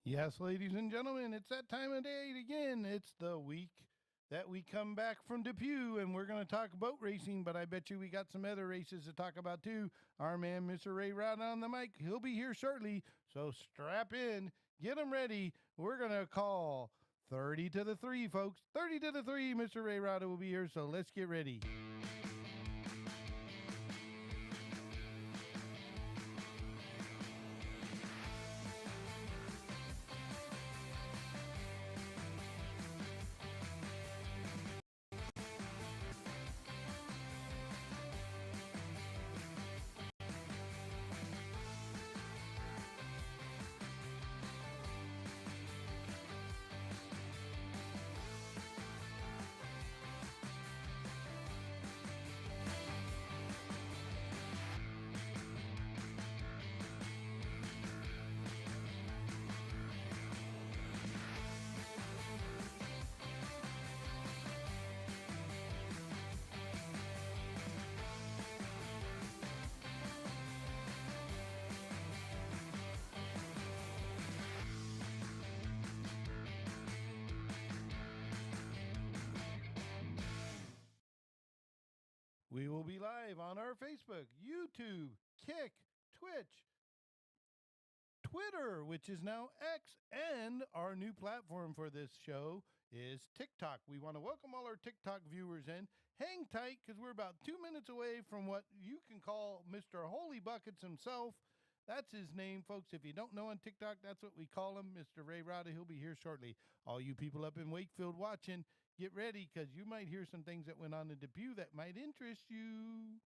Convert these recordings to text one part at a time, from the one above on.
Yes, ladies and gentlemen, it's that time of day again. It's the week that we come back from Depew, and we're going to talk boat racing, but I bet you we got some other races to talk about too. Our man, Mr. Ray Rod, on the mic. He'll be here shortly, so strap in, get him ready. We're going to call 30 to the 3, folks. 30 to the 3, Mr. Ray Rod will be here, so let's get ready. We will be live on our Facebook, YouTube, Kick, Twitch, Twitter, which is now X, and our new platform for this show is TikTok. We want to welcome all our TikTok viewers in. Hang tight because we're about 2 minutes away from what you can call Mr. Holy Buckets himself. That's his name, folks. If you don't know on TikTok, that's what we call him, Mr. Ray Rowdy. He'll be here shortly. All you people up in Wakefield watching, get ready because you might hear some things that went on in Depew that might interest you.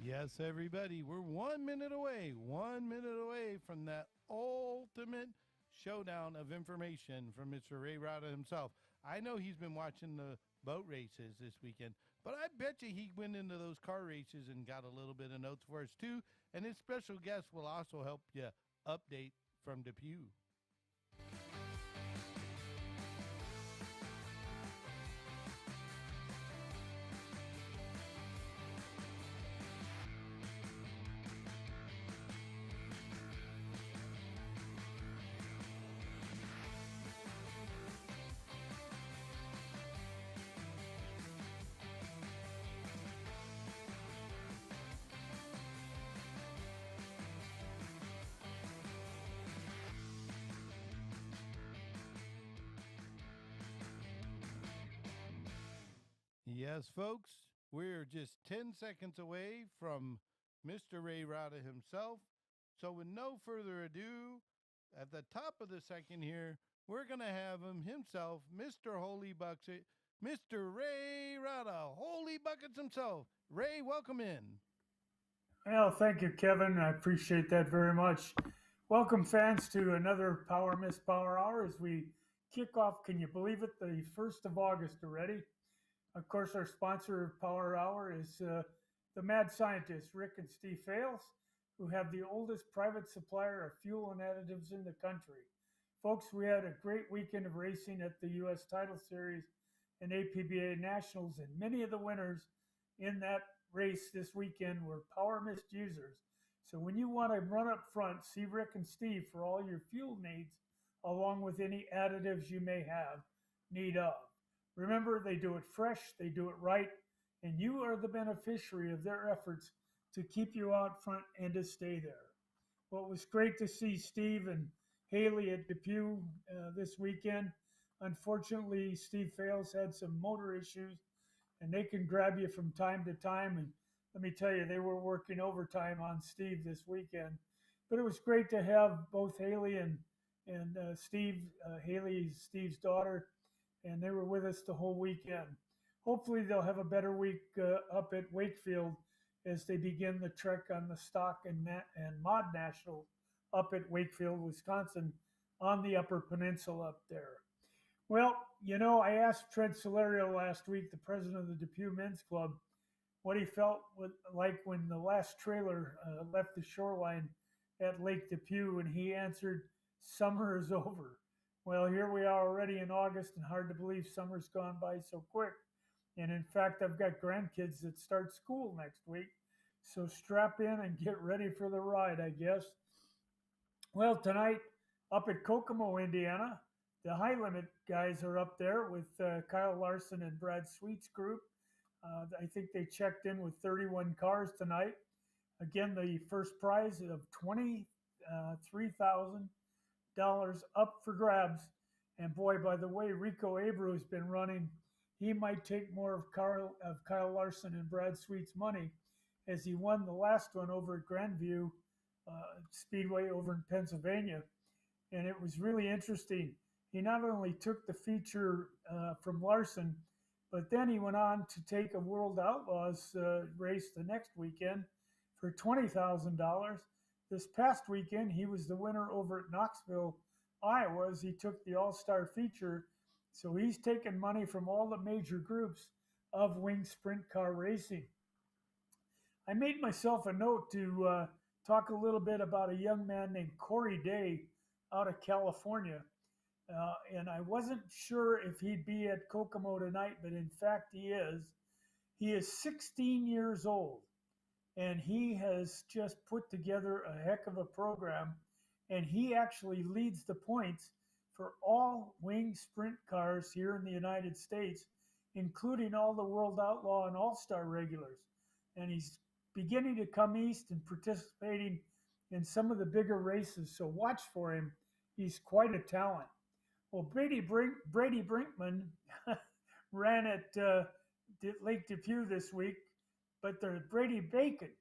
Yes, everybody, we're 1 minute away from that ultimate showdown of information from Mr. Ray Rada himself. I know he's been watching the boat races this weekend, but I bet you he went into those car races and got a little bit of notes for us too. And his special guest will also help you update from Depew. Yes, folks, we're just 10 seconds away from Mr. Ray Rada himself. So, with no further ado, at the top of the second here, we're going to have him himself, Mr. Holy Buckets, Mr. Ray Rada, Holy Buckets himself. Ray, welcome in. Well, thank you, Kevin. I appreciate that very much. Welcome, fans, to another PoswerMist Power Hour as we kick off, can you believe it, the 1st of August already. Of course, our sponsor of Power Hour is the mad scientists, Rick and Steve Fales, who have the oldest private supplier of fuel and additives in the country. Folks, we had a great weekend of racing at the U.S. Title Series and APBA Nationals, and many of the winners in that race this weekend were PoswerMist users. So when you want to run up front, see Rick and Steve for all your fuel needs, along with any additives you may have need of. Remember, they do it fresh, they do it right, and you are the beneficiary of their efforts to keep you out front and to stay there. Well, it was great to see Steve and Haley at Depew this weekend. Unfortunately, Steve Fales had some motor issues, and they can grab you from time to time. And let me tell you, they were working overtime on Steve this weekend. But it was great to have both Haley and Steve, Haley, Steve's daughter, and they were with us the whole weekend. Hopefully, they'll have a better week up at Wakefield as they begin the trek on the Stock and Mod National up at Wakefield, Wisconsin, on the Upper Peninsula up there. Well, I asked Trent Solario last week, the president of the Depew Men's Club, what he felt like when the last trailer left the shoreline at Lake Depew, and he answered, "Summer is over." Well, here we are already in August, and hard to believe summer's gone by so quick. And in fact, I've got grandkids that start school next week, so strap in and get ready for the ride, I guess. Well, tonight up at Kokomo, Indiana, the High Limit guys are up there with Kyle Larson and Brad Sweet's group. I think they checked in with 31 cars tonight. Again, the first prize of $23,000 up for grabs. And boy, by the way, Rico Abreu has been running. He might take more of Kyle Larson and Brad Sweet's money, as he won the last one over at Grandview Speedway over in Pennsylvania. And it was really interesting. He not only took the feature from Larson, but then he went on to take a World Outlaws race the next weekend for $20,000. This past weekend, he was the winner over at Knoxville, Iowa, as he took the All-Star feature. So he's taken money from all the major groups of wing sprint car racing. I made myself a note to talk a little bit about a young man named Corey Day out of California. And I wasn't sure if he'd be at Kokomo tonight, but in fact he is. He is 16 years old, and he has just put together a heck of a program, and he actually leads the points for all wing sprint cars here in the United States, including all the World Outlaw and All-Star regulars. And he's beginning to come east and participating in some of the bigger races, so watch for him. He's quite a talent. Well, Brady Brinkman ran at Lake Depew this week, but the Brady Bacon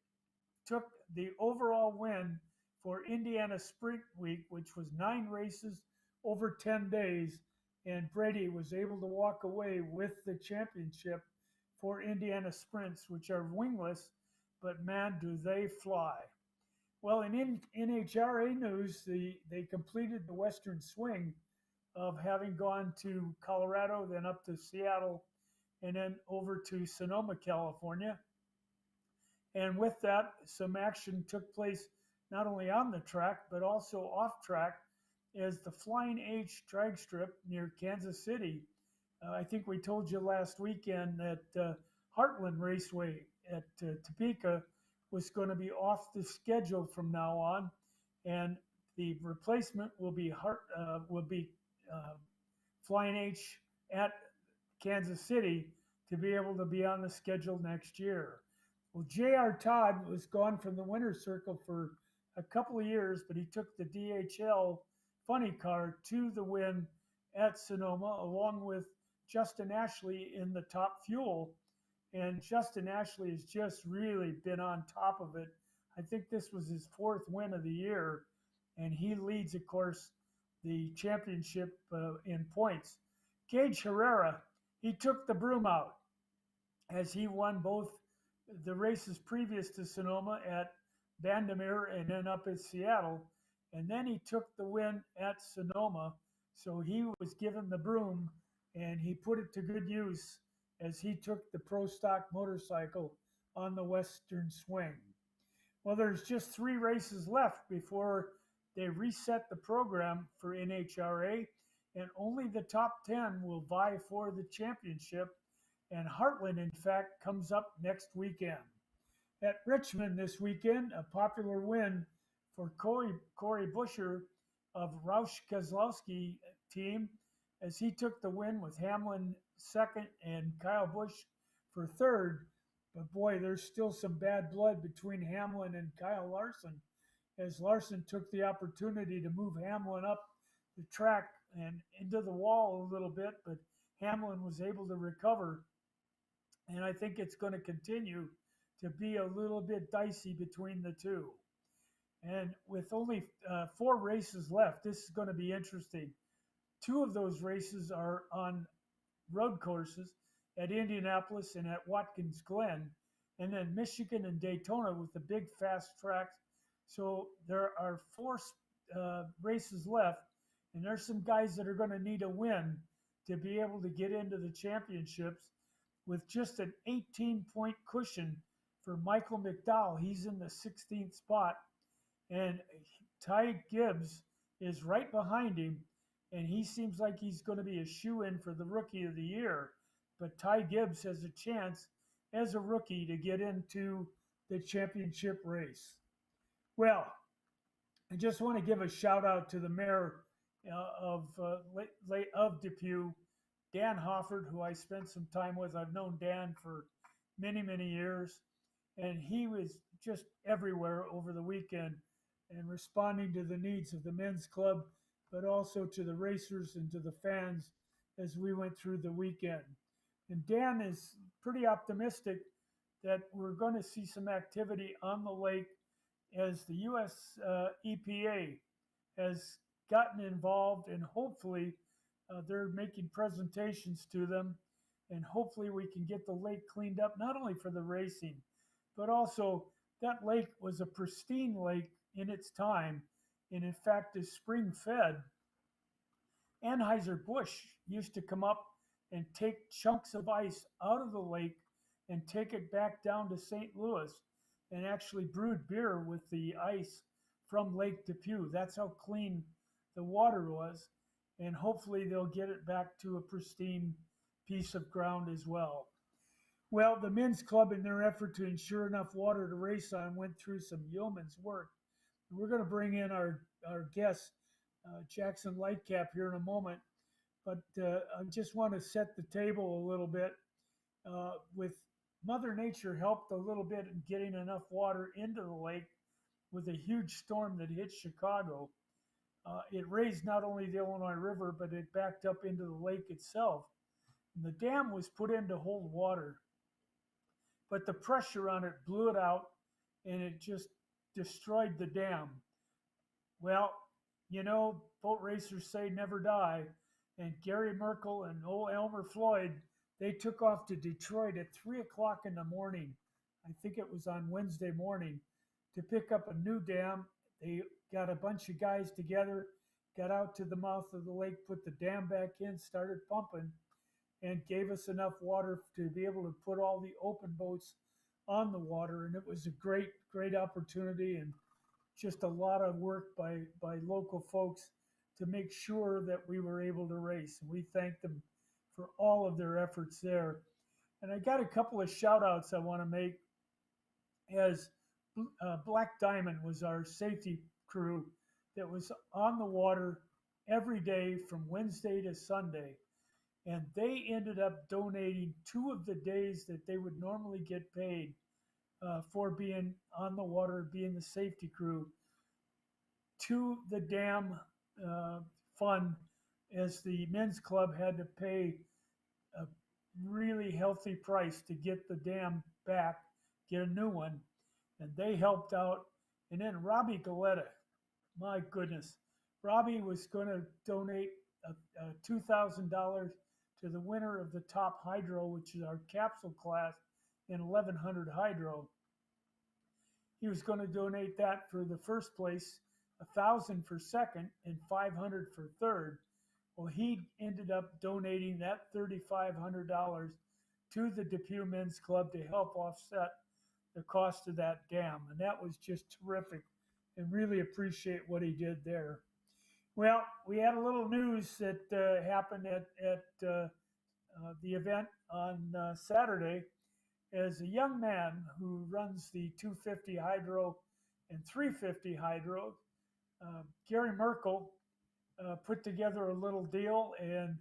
took the overall win for Indiana Sprint Week, which was 9 races over 10 days, and Brady was able to walk away with the championship for Indiana Sprints, which are wingless, but man, do they fly. Well, in NHRA news, they completed the Western Swing of having gone to Colorado, then up to Seattle, and then over to Sonoma, California. And with that, some action took place not only on the track, but also off track, as the Flying H drag strip near Kansas City. I think we told you last weekend that Heartland Raceway at Topeka was going to be off the schedule from now on, and the replacement will be Flying H at Kansas City to be able to be on the schedule next year. Well, J.R. Todd was gone from the winner's circle for a couple of years, but he took the DHL funny car to the win at Sonoma, along with Justin Ashley in the Top Fuel. And Justin Ashley has just really been on top of it. I think this was his 4th win of the year, and he leads, of course, the championship in points. Gage Herrera, he took the broom out as he won both the races previous to Sonoma at Vandermeer and then up at Seattle. And then he took the win at Sonoma. So he was given the broom and he put it to good use as he took the Pro Stock motorcycle on the Western Swing. Well, there's just 3 races left before they reset the program for NHRA, and only the top 10 will vie for the championship. And Heartland, in fact, comes up next weekend. At Richmond this weekend, a popular win for Corey Busher of Roush Kozlowski team, as he took the win with Hamlin 2nd and Kyle Busch for 3rd. But boy, there's still some bad blood between Hamlin and Kyle Larson. as Larson took the opportunity to move Hamlin up the track and into the wall a little bit, but Hamlin was able to recover. And I think it's going to continue to be a little bit dicey between the two. And with only 4 races left, this is going to be interesting. 2 of those races are on road courses at Indianapolis and at Watkins Glen, and then Michigan and Daytona with the big fast tracks. So there are 4 races left, and there's some guys that are going to need a win to be able to get into the championships with just an 18-point cushion for Michael McDowell. He's in the 16th spot, and Ty Gibbs is right behind him, and he seems like he's going to be a shoe-in for the Rookie of the Year. But Ty Gibbs has a chance as a rookie to get into the championship race. Well, I just want to give a shout out to the mayor of Depew, Dan Hofford, who I spent some time with. I've known Dan for many, many years, and he was just everywhere over the weekend and responding to the needs of the men's club, but also to the racers and to the fans as we went through the weekend. And Dan is pretty optimistic that we're going to see some activity on the lake as the U.S. EPA has gotten involved, and hopefully they're making presentations to them, and hopefully we can get the lake cleaned up, not only for the racing, but also that lake was a pristine lake in its time, and in fact is spring fed. Anheuser-Busch used to come up and take chunks of ice out of the lake and take it back down to St. Louis and actually brewed beer with the ice from Lake Depew. That's how clean the water was. And hopefully they'll get it back to a pristine piece of ground as well. Well, the men's club, in their effort to ensure enough water to race on, went through some yeoman's work. And we're going to bring in our guest, Jackson Lightcap, here in a moment. But I just want to set the table a little bit. With Mother Nature helped a little bit in getting enough water into the lake with a huge storm that hit Chicago. It raised not only the Illinois River, but it backed up into the lake itself. And the dam was put in to hold water, but the pressure on it blew it out, and it just destroyed the dam. Well, you know, boat racers say never die, and Gary Merkel and old Elmer Floyd, they took off to Detroit at 3 o'clock in the morning. I think it was on Wednesday morning, to pick up a new dam. They got a bunch of guys together, got out to the mouth of the lake, put the dam back in, started pumping, and gave us enough water to be able to put all the open boats on the water. And it was a great, great opportunity, and just a lot of work by local folks to make sure that we were able to race. And we thank them for all of their efforts there. And I got a couple of shout outs I want to make, as Black Diamond was our safety crew that was on the water every day from Wednesday to Sunday. And they ended up donating 2 of the days that they would normally get paid for being on the water, being the safety crew, to the dam fund, as the men's club had to pay a really healthy price to get the dam back, get a new one. And they helped out. And then Robbie Galetta, my goodness, Robbie was going to donate $2,000 to the winner of the top hydro, which is our capsule class in 1100 hydro. He was going to donate that for the first place, 1,000 for second, and 500 for third. Well, he ended up donating that $3,500 to the Depew Men's Club to help offset the cost of that dam. And that was just terrific, and really appreciate what he did there. Well, we had a little news that happened at the event on Saturday, as a young man who runs the 250 hydro and 350 hydro, Gary Merkel, put together a little deal. And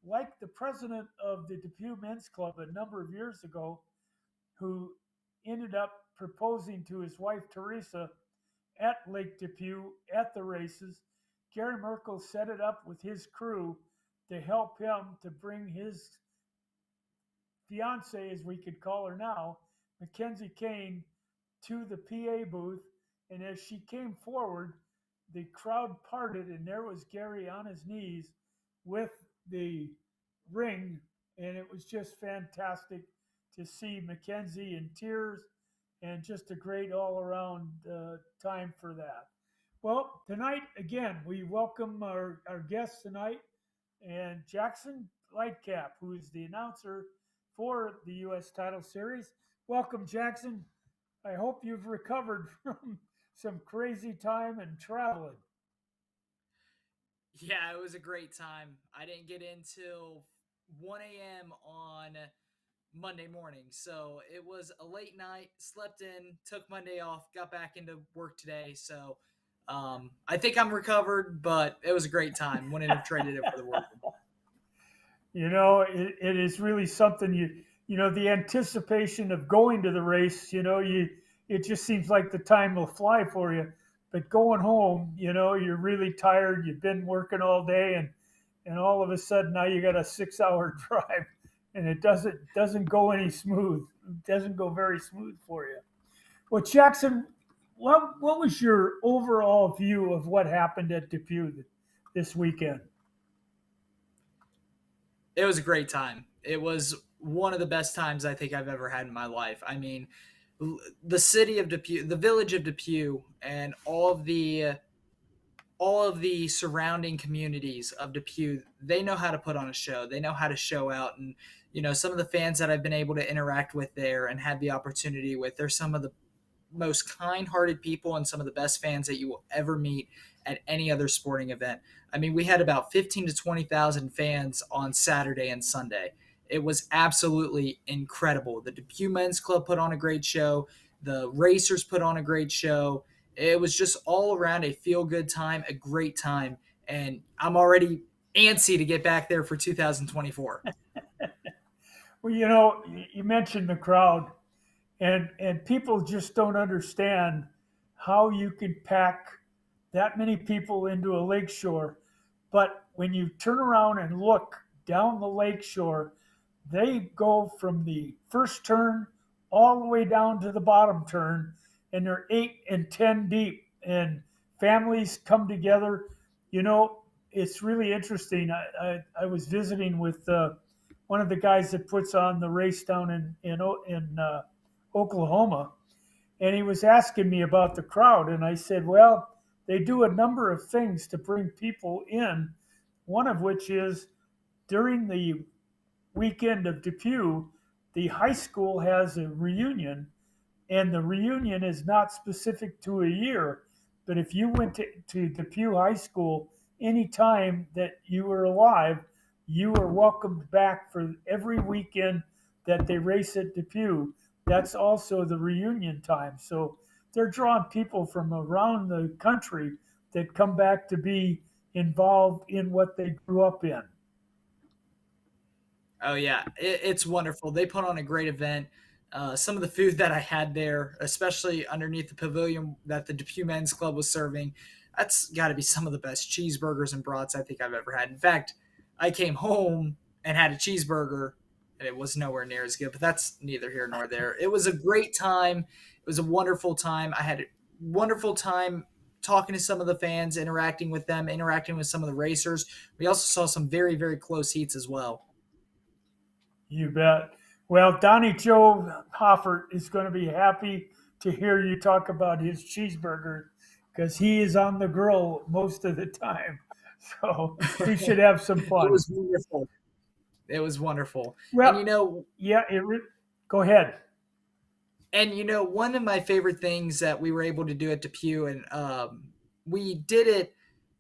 like the president of the Depew Men's Club a number of years ago, who ended up proposing to his wife Teresa at Lake Depew at the races. Gary Merkel set it up with his crew to help him to bring his fiance, as we could call her now, Mackenzie Kane, to the PA booth. And as she came forward, the crowd parted, and there was Gary on his knees with the ring. And it was just fantastic to see Mackenzie in tears, and just a great all around time for that. Well, tonight, again, we welcome our guest tonight, and Jackson Lightcap, who is the announcer for the U.S. Title Series. Welcome, Jackson. I hope you've recovered from some crazy time and traveling. Yeah, it was a great time. I didn't get in till 1 a.m. on Monday morning. So it was a late night, slept in, took Monday off, got back into work today. So I think I'm recovered, but it was a great time. Wouldn't have traded it for the world. It is really something the anticipation of going to the race, it just seems like the time will fly for you. But going home, you're really tired. You've been working all day, and all of a sudden now you got a 6-hour drive, and it doesn't go any smooth. It doesn't go very smooth for you. Well, Jackson, what was your overall view of what happened at Depew this weekend? It was a great time. It was one of the best times I think I've ever had in my life. I mean, the city of Depew, the village of Depew, and all of the surrounding communities of Depew, they know how to put on a show. They know how to show out. And, some of the fans that I've been able to interact with there and had the opportunity with, they're some of the most kind-hearted people and some of the best fans that you will ever meet at any other sporting event. I mean, we had about 15 to 20,000 fans on Saturday and Sunday. It was absolutely incredible. The Depew Men's Club put on a great show. The racers put on a great show. It was just all around a feel-good time, a great time, and I'm already antsy to get back there for 2024. Well, you mentioned the crowd, and people just don't understand how you can pack that many people into a lakeshore. But when you turn around and look down the lakeshore, they go from the first turn all the way down to the bottom turn, and they're 8 and 10 deep, and families come together. It's really interesting. I was visiting with one of the guys that puts on the race down in Oklahoma, and he was asking me about the crowd, and I said, well, they do a number of things to bring people in, one of which is during the weekend of Depew, the high school has a reunion, and the reunion is not specific to a year. But if you went to Depew High School any time that you were alive, you were welcomed back for every weekend that they race at Depew. That's also the reunion time. So they're drawing people from around the country that come back to be involved in what they grew up in. Oh yeah, it's wonderful. They put on a great event. Some of the food that I had there, especially underneath the pavilion that the Depew Men's Club was serving, that's got to be some of the best cheeseburgers and brats I think I've ever had. In fact, I came home and had a cheeseburger, and it was nowhere near as good. But that's neither here nor there. It was a great time. It was a wonderful time. I had a wonderful time talking to some of the fans, interacting with them, interacting with some of the racers. We also saw some very, very close heats as well. You bet. Well, Donnie Joe Hoffert is going to be happy to hear you talk about his cheeseburger because he is on the grill most of the time. So he should have some fun. It was wonderful. It was wonderful. Well, and yeah, go ahead. And one of my favorite things that we were able to do at Depew, and we did it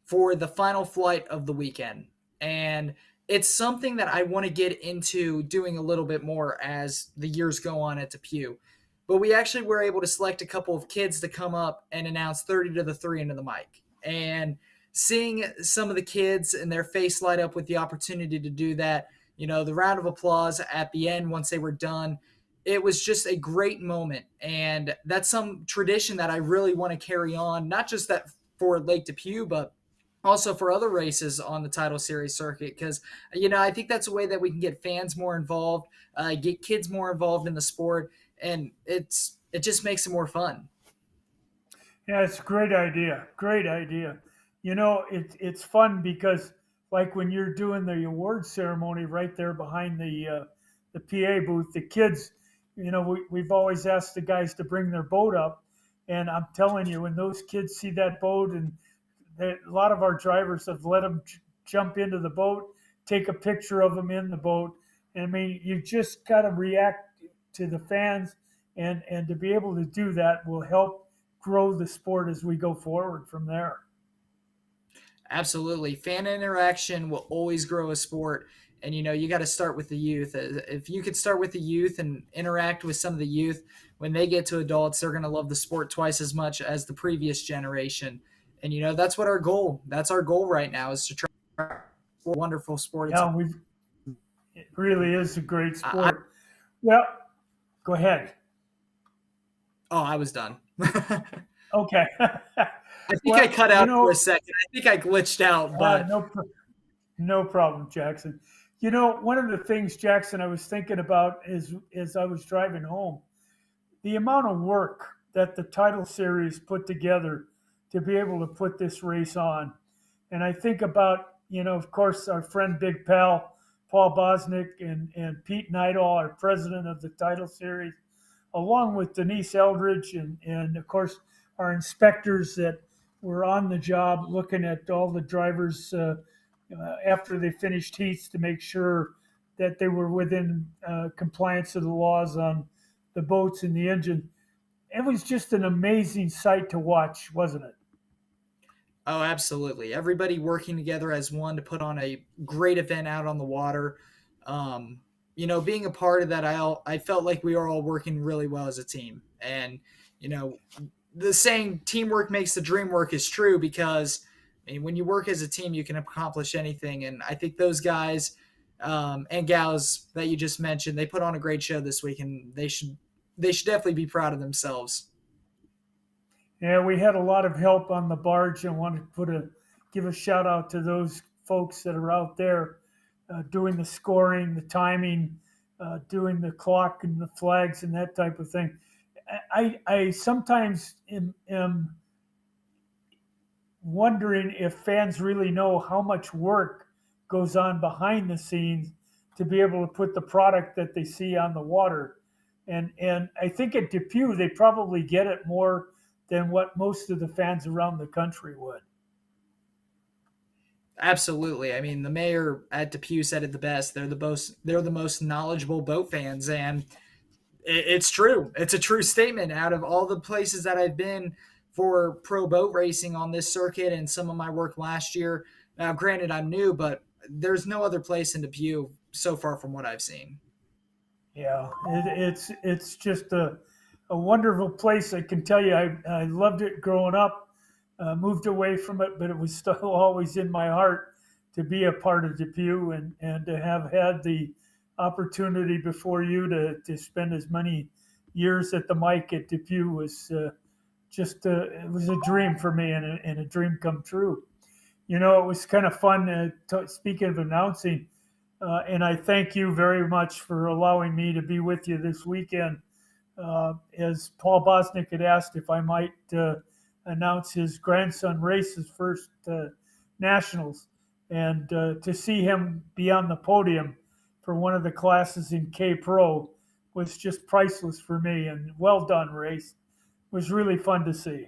for the final flight of the weekend. And it's something that I want to get into doing a little bit more as the years go on at Depew. But we actually were able to select a couple of kids to come up and announce 30 to the 3 into the mic. And seeing some of the kids and their face light up with the opportunity to do that, the round of applause at the end once they were done, it was just a great moment. And that's some tradition that I really want to carry on, not just that for Lake Depew, but also for other races on the title series circuit. Because, I think that's a way that we can get fans more involved, get kids more involved in the sport, and it just makes it more fun. Yeah, it's a great idea. Great idea. It's fun because like when you're doing the award ceremony right there behind the PA booth, the kids, we've always asked the guys to bring their boat up, and I'm telling you, when those kids see that boat, and a lot of our drivers have let them jump into the boat, take a picture of them in the boat. And I mean, you just got to react to the fans, and to be able to do that will help grow the sport as we go forward from there. Absolutely. Fan interaction will always grow a sport. And, you got to start with the youth. If you could start with the youth and interact with some of the youth, when they get to adults, they're going to love the sport twice as much as the previous generation. And, that's our goal right now, is to try a wonderful sport. Yeah, it really is a great I, sport. Well, go ahead. Oh, I was done. Okay. I think I cut out for a second. I think I glitched out, but no problem, Jackson. One of the things, Jackson, I was thinking about is as I was driving home, the amount of work that the title series put together to be able to put this race on. And I think about, of course, our friend Big Pal, Paul Bosnick, and Pete Neidall, our president of the title series, along with Denise Eldridge and of course, our inspectors that were on the job looking at all the drivers after they finished heats to make sure that they were within compliance of the laws on the boats and the engine. It was just an amazing sight to watch, wasn't it? Oh, absolutely. Everybody working together as one to put on a great event out on the water. Being a part of that, I felt like we were all working really well as a team. And, the saying teamwork makes the dream work is true, because when you work as a team, you can accomplish anything. And I think those guys and gals that you just mentioned, they put on a great show this week, and they should definitely be proud of themselves. Yeah, we had a lot of help on the barge. I want to give a shout out to those folks that are out there doing the scoring, the timing, doing the clock and the flags and that type of thing. I sometimes am wondering if fans really know how much work goes on behind the scenes to be able to put the product that they see on the water. And I think at Depew, they probably get it more than what most of the fans around the country would. Absolutely. I mean, the mayor at Depew said it the best. They're the most knowledgeable boat fans, and it's true. It's a true statement. Out of all the places that I've been for pro boat racing on this circuit and some of my work last year, now granted I'm new, but there's no other place in Depew so far from what I've seen. Yeah, it's just a wonderful place. I can tell you, I loved it growing up. Moved away from it, but it was still always in my heart to be a part of Depew, and to have had the opportunity before you to spend as many years at the mic at Depew was it was a dream for me, and a dream come true. It was kind of fun. Speaking of announcing, and I thank you very much for allowing me to be with you this weekend. As Paul Bosnick had asked if I might announce his grandson race his first nationals, and to see him be on the podium for one of the classes in K Pro was just priceless for me. And well done, race. It was really fun to see.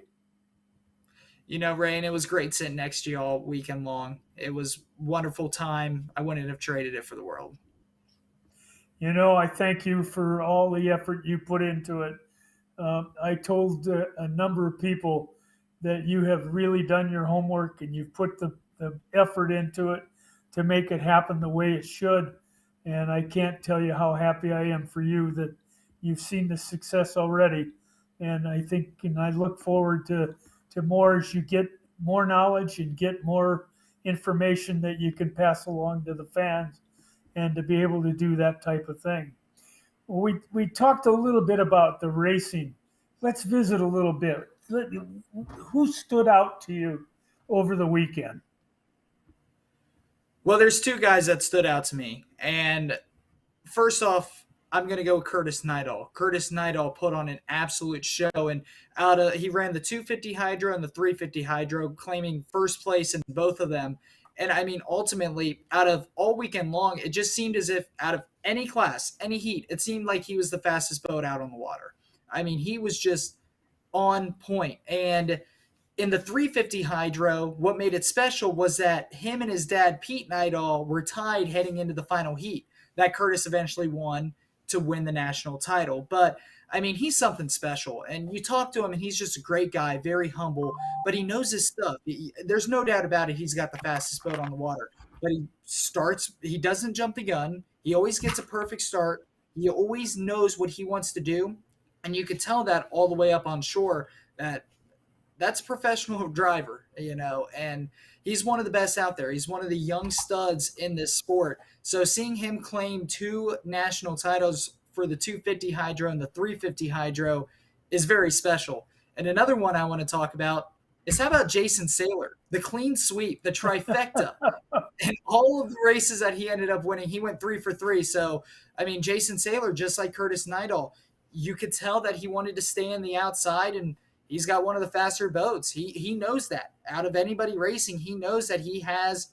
Ray, and it was great sitting next to you all weekend long. It was wonderful time. I wouldn't have traded it for the world. I thank you for all the effort you put into it. I told a number of people that you have really done your homework, and you've put the effort into it to make it happen the way it should. And I can't tell you how happy I am for you that you've seen the success already. And I think, and I look forward to more as you get more knowledge and get more information that you can pass along to the fans, and to be able to do that type of thing. we talked a little bit about the racing. Let's visit a little bit. Who stood out to you over the weekend? Well, there's two guys that stood out to me. And first off, I'm going to go Curtis Neidall. Curtis Neidall put on an absolute show, and he ran the 250 hydro and the 350 hydro, claiming first place in both of them. And I mean, ultimately, out of all weekend long, it just seemed as if out of any class, any heat, it seemed like he was the fastest boat out on the water. I mean, he was just on point. And in the 350 hydro, what made it special was that him and his dad, Pete Neidall, were tied heading into the final heat that Curtis eventually won to win the national title. But I mean, he's something special. And you talk to him, and he's just a great guy, very humble, but he knows his stuff. There's no doubt about it. He's got the fastest boat on the water. But he doesn't jump the gun. He always gets a perfect start. He always knows what he wants to do. And you could tell that all the way up on shore that that's a professional driver, and he's one of the best out there. He's one of the young studs in this sport. So seeing him claim two national titles for the 250 hydro and the 350 hydro is very special. And another one I want to talk about is how about Jason Saylor, the clean sweep, the trifecta, and all of the races that he ended up winning. He went 3 for 3. So, I mean, Jason Saylor, just like Curtis Neidall, you could tell that he wanted to stay in the outside, and he's got one of the faster boats. He knows that. Out of anybody racing, he knows that he has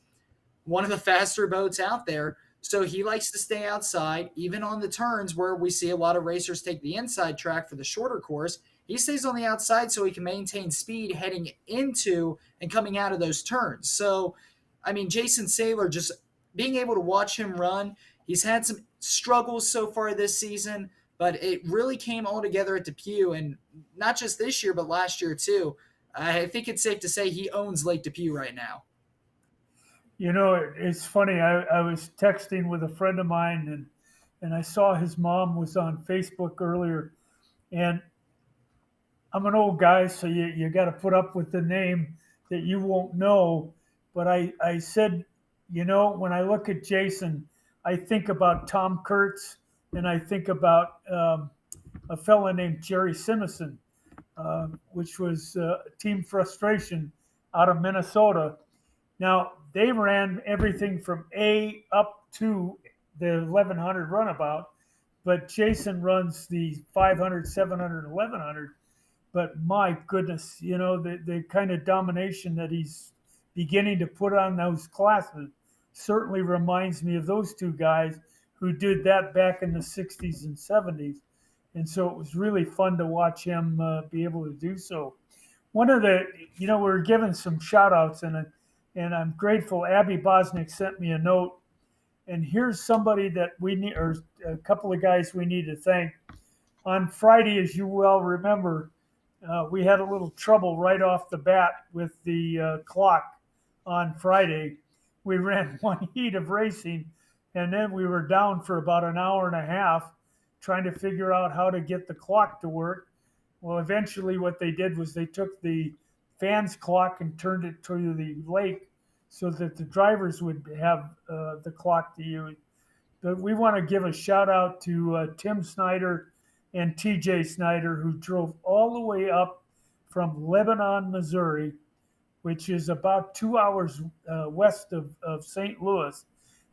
one of the faster boats out there. So he likes to stay outside, even on the turns where we see a lot of racers take the inside track for the shorter course. He stays on the outside so he can maintain speed heading into and coming out of those turns. So, I mean, Jason Saylor, just being able to watch him run, he's had some struggles so far this season, but it really came all together at Depew, and not just this year, but last year too. I think it's safe to say he owns Lake Depew right now. It's funny. I was texting with a friend of mine, and I saw his mom was on Facebook earlier. And I'm an old guy, so you got to put up with the name that you won't know. But I said, when I look at Jason, I think about Tom Kurtz, and I think about a fella named Jerry Simison, which was Team Frustration out of Minnesota. Now, they ran everything from A up to the 1100 runabout, but Jason runs the 500, 700, 1100. But my goodness, the kind of domination that he's beginning to put on those classes certainly reminds me of those two guys who did that back in the 60s and 70s. And so it was really fun to watch him be able to do so. One of the, we were given some shout outs, and I'm grateful. Abby Bosnick sent me a note, and here's somebody that we need, or a couple of guys we need to thank. On Friday, as you well remember, we had a little trouble right off the bat with the clock on Friday. We ran one heat of racing, and then we were down for about an hour and a half trying to figure out how to get the clock to work. Well, eventually what they did was they took the fans clock and turned it to the lake so that the drivers would have the clock to use. But we want to give a shout out to Tim Snyder and TJ Snyder, who drove all the way up from Lebanon, Missouri, which is about 2 hours west of St. Louis,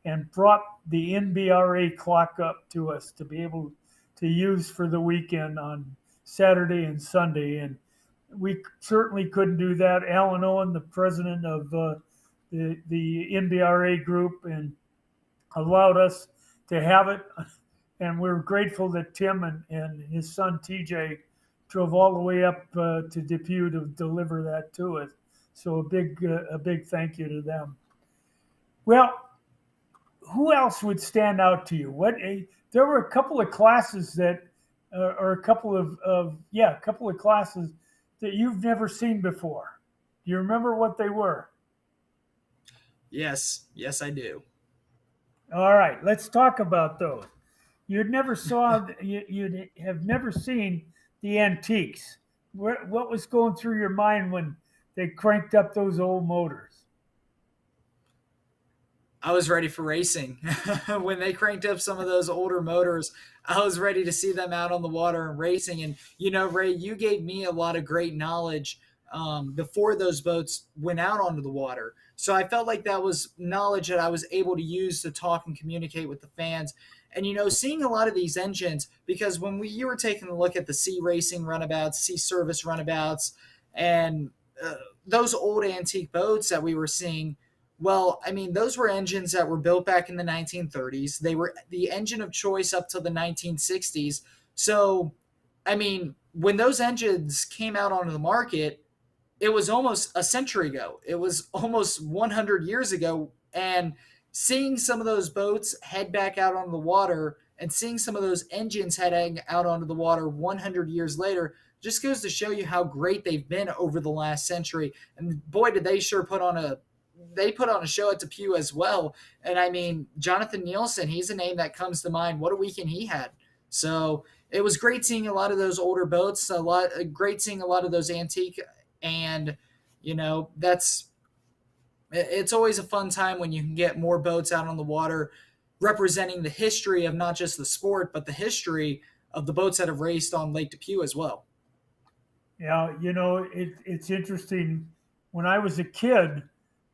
and brought the NBRA clock up to us to be able to use for the weekend on Saturday and Sunday. And we certainly couldn't do that. Alan Owen, the president of the NBRA group, and allowed us to have it. And we're grateful that Tim and his son TJ drove all the way up to Depew to deliver that to us. So a big thank you to them. Well, who else would stand out to you? There were a couple of classes that, or a couple of classes that you've never seen before. Do you remember what they were? Yes, I do. All right, let's talk about those. You'd have never seen the antiques. What was going through your mind when they cranked up those old motors? I was ready for racing. When they cranked up some of those older motors, I was ready to see them out on the water and racing. And Ray, you gave me a lot of great knowledge before those boats went out onto the water. So I felt like that was knowledge that I was able to use to talk and communicate with the fans. And seeing a lot of these engines, because when you were taking a look at the sea racing runabouts, sea service runabouts, and those old antique boats that we were seeing, well, I mean, those were engines that were built back in the 1930s. They were the engine of choice up to the 1960s. So, I mean, when those engines came out onto the market, it was almost a century ago. It was almost 100 years ago. And seeing some of those boats head back out onto the water and seeing some of those engines heading out onto the water 100 years later just goes to show you how great they've been over the last century. And boy, did they sure put on a show at Depew as well. And I mean, Jonathan Nielsen, he's a name that comes to mind. What a weekend he had. So it was great seeing a lot of those older boats, great seeing a lot of those antique. And, it's always a fun time when you can get more boats out on the water representing the history of not just the sport, but the history of the boats that have raced on Lake Depew as well. Yeah, it's interesting. When I was a kid,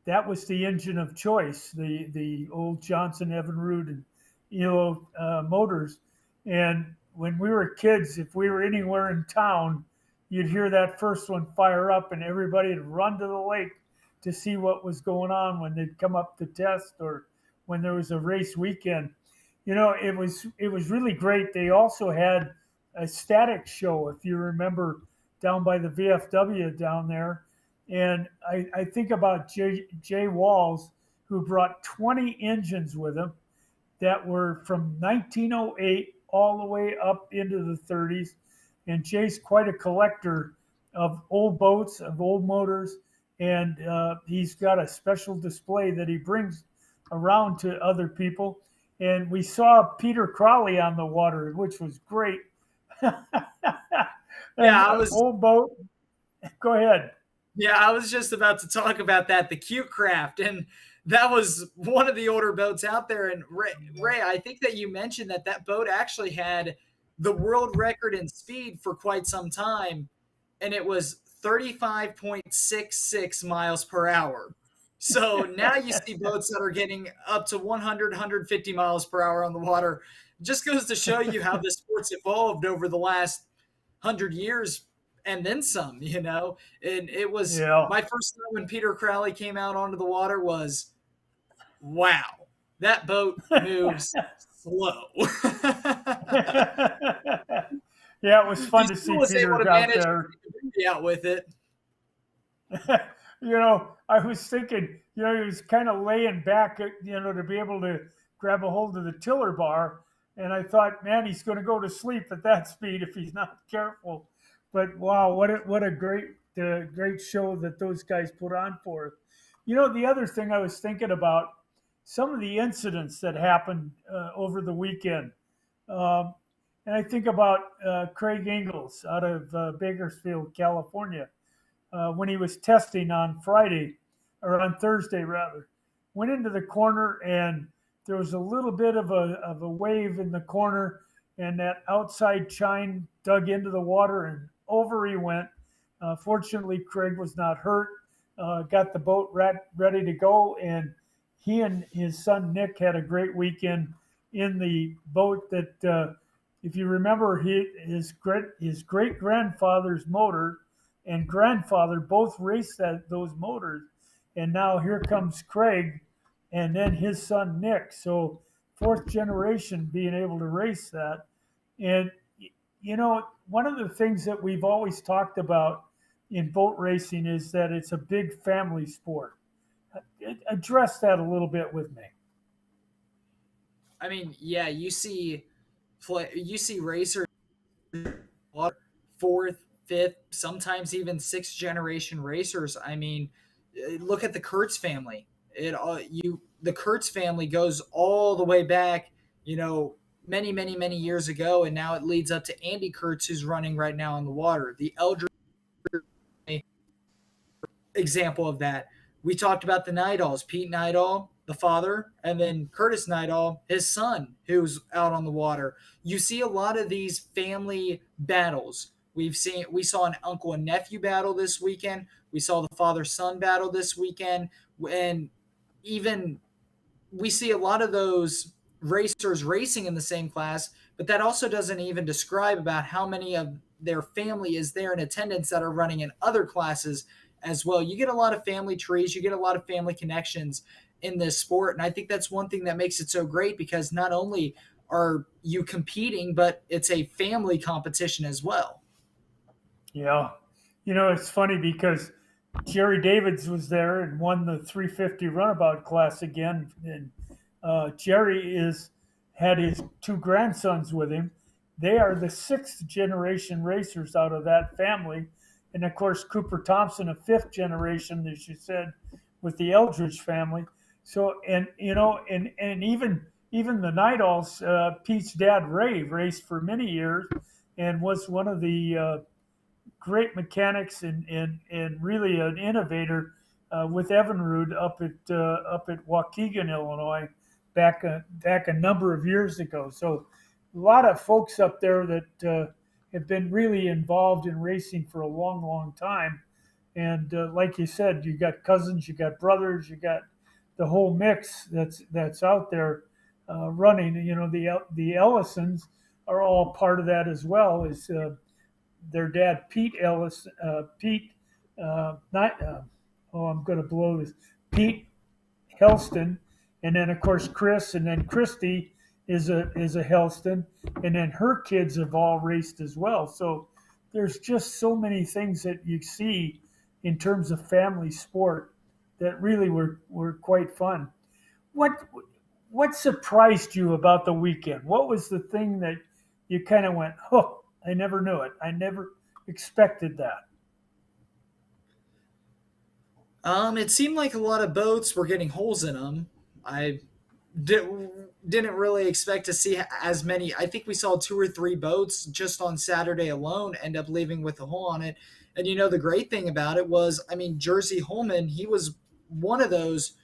that was the engine of choice, the old Johnson Evinrude and motors. And when we were kids, if we were anywhere in town, you'd hear that first one fire up, and everybody would run to the lake to see what was going on when they'd come up to test or when there was a race weekend. It was really great. They also had a static show, if you remember, down by the VFW down there. And I think about Jay Walls, who brought 20 engines with him that were from 1908 all the way up into the 30s. And Jay's quite a collector of old boats, of old motors, and he's got a special display that he brings around to other people. And we saw Peter Crowley on the water, which was great. Yeah, I was old boat. Go ahead. Yeah, I was just about to talk about that, the Cute Craft, and that was one of the older boats out there. And Ray, I think that you mentioned that boat actually had the world record in speed for quite some time, and it was 35.66 miles per hour. So now you see boats that are getting up to 100, 150 miles per hour on the water. Just goes to show you how the sport's evolved over the last 100 years and then some, And it was my first time when Peter Crowley came out onto the water was, wow, that boat moves slow. Yeah, it was fun to see Peter out there. Out with it. I was thinking, he was kind of laying back, to be able to grab a hold of the tiller bar. And I thought, man, he's going to go to sleep at that speed if he's not careful. But wow, what a great show that those guys put on for us. The other thing I was thinking about, some of the incidents that happened over the weekend. And I think about Craig Ingalls out of Bakersfield, California, when he was testing on Friday, or on Thursday rather. Went into the corner, and there was a little bit of a wave in the corner, and that outside chine dug into the water, and over he went. Fortunately, Craig was not hurt. Got the boat ready to go, and he and his son Nick had a great weekend in the boat that, if you remember, his great grandfather's motor and grandfather both raced those motors, and now here comes Craig, and then his son Nick. So fourth generation being able to race that. And one of the things that we've always talked about in boat racing is that it's a big family sport. Address that a little bit with me. I mean, yeah, you see racers fourth, fifth, sometimes even sixth generation racers. I mean, look at the Kurtz family. The Kurtz family goes all the way back, many, many, many years ago, and now it leads up to Andy Kurtz, who's running right now on the water. The Eldridge example of that. We talked about the Nydalls, Pete Nydall, the father, and then Curtis Nightall, his son, who's out on the water. You see a lot of these family battles. We saw an uncle and nephew battle this weekend. We saw the father son battle this weekend, and even we see a lot of those racers racing in the same class, but that also doesn't even describe about how many of their family is there in attendance that are running in other classes as well. You get a lot of family trees, you get a lot of family connections in this sport, and I think that's one thing that makes it so great, because not only are you competing, but it's a family competition as well. Yeah. It's funny because Jerry Davids was there and won the 350 runabout class again. And Jerry is had his two grandsons with him. They are the sixth generation racers out of that family. And of course, Cooper Thompson, a fifth generation, as you said, with the Eldridge family. So, and even the Nightals, Pete's dad, Ray, raced for many years and was one of the great mechanics and really an innovator with Evinrude up at Waukegan, Illinois, back a number of years ago. So a lot of folks up there that have been really involved in racing for a long, long time. And like you said, you got cousins, you got brothers, you got the whole mix that's out there running. The Ellisons are all part of that as well. Is their dad, Pete Ellis, not, I'm going to blow this, Pete Helston, and then of course Chris, and then Christy is a Helston, and then her kids have all raced as well. So there's just so many things that you see in terms of family sport that really were quite fun. What what surprised you about the weekend? What was the thing that you kind of went, oh, I never knew it. I never expected that. It seemed like a lot of boats were getting holes in them. I did, didn't really expect to see as many. I think we saw two or three boats just on Saturday alone end up leaving with a hole on it. And the great thing about it was, I mean, Jersey Holman, he was one of those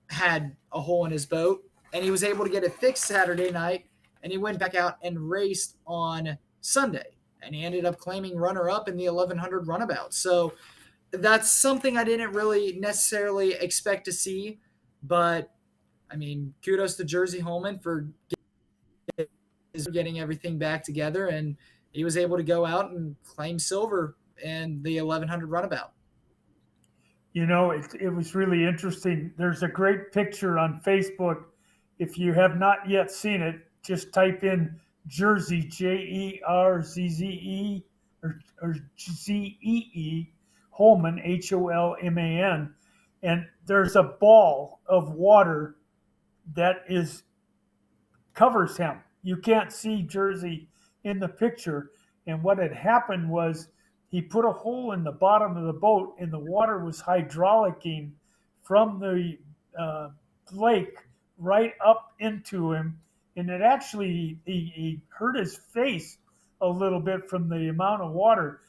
had a hole in his boat, and he was able to get it fixed Saturday night, and he went back out and raced on Sunday, and he ended up claiming runner up in the 1100 runabout. So that's something I didn't really necessarily expect to see, but I mean, kudos to Jersey Holman for getting everything back together, and he was able to go out and claim silver in the 1100 runabout. It was really interesting. There's a great picture on Facebook. If you have not yet seen it, just type in Jersey, Jerzze, or Zee, Holman, Holman. And there's a ball of water that is covers him. You can't see Jersey in the picture. And what had happened was he put a hole in the bottom of the boat, and the water was hydraulicking from the lake right up into him. And it actually, he hurt his face a little bit from the amount of water.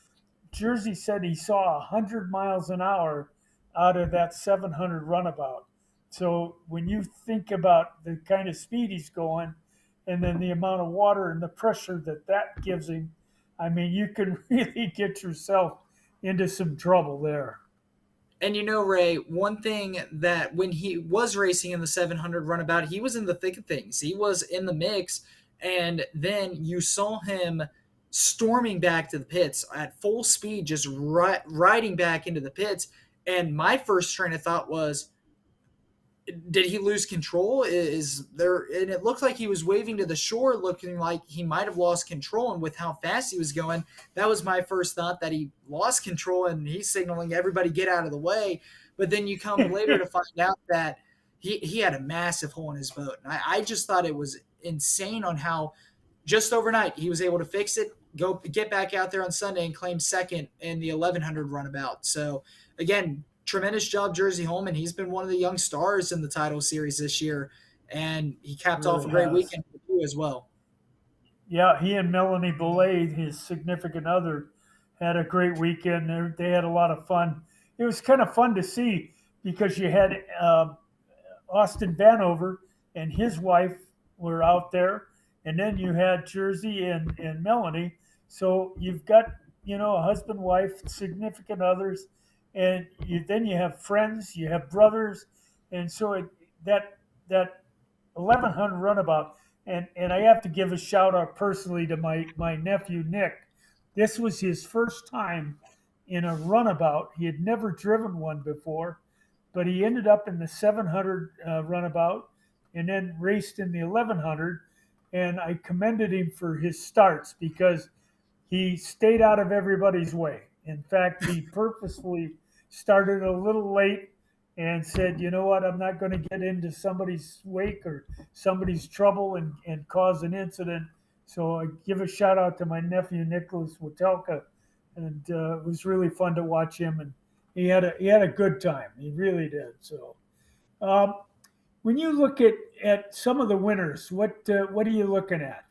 Jersey said he saw 100 miles an hour out of that 700 runabout. So when you think about the kind of speed he's going, and then the amount of water and the pressure that gives him, I mean, you can really get yourself into some trouble there. And Ray, one thing that when he was racing in the 700 runabout, he was in the thick of things. He was in the mix. And then you saw him storming back to the pits at full speed, just riding back into the pits. And my first train of thought was, did he lose control? Is there? And it looked like he was waving to the shore, looking like he might have lost control. And with how fast he was going, that was my first thought, that he lost control and he's signaling everybody get out of the way. But then you come later to find out that he had a massive hole in his boat. And I just thought it was insane on how just overnight he was able to fix it, go get back out there on Sunday and claim second in the 1100 runabout. So again, tremendous job, Jersey Holman. He's been one of the young stars in the title series this year, and he capped off a great weekend for you as well. Yeah, he and Melanie Belay, his significant other, had a great weekend. They had a lot of fun. It was kind of fun to see because you had Austin Vanover and his wife were out there, and then you had Jersey and Melanie. So you've got a husband, wife, significant others, and then you have friends, you have brothers, and so that 1100 runabout. And I have to give a shout out personally to my nephew Nick. This was his first time in a runabout. He had never driven one before, but he ended up in the 700 runabout and then raced in the 1100. And I commended him for his starts because he stayed out of everybody's way. In fact, he purposefully started a little late and said, you know what, I'm not going to get into somebody's wake or somebody's trouble and cause an incident. So I give a shout out to my nephew Nicholas Watelka, and it was really fun to watch him, and he had a good time. He really did. So um, when you look at some of the winners, what are you looking at?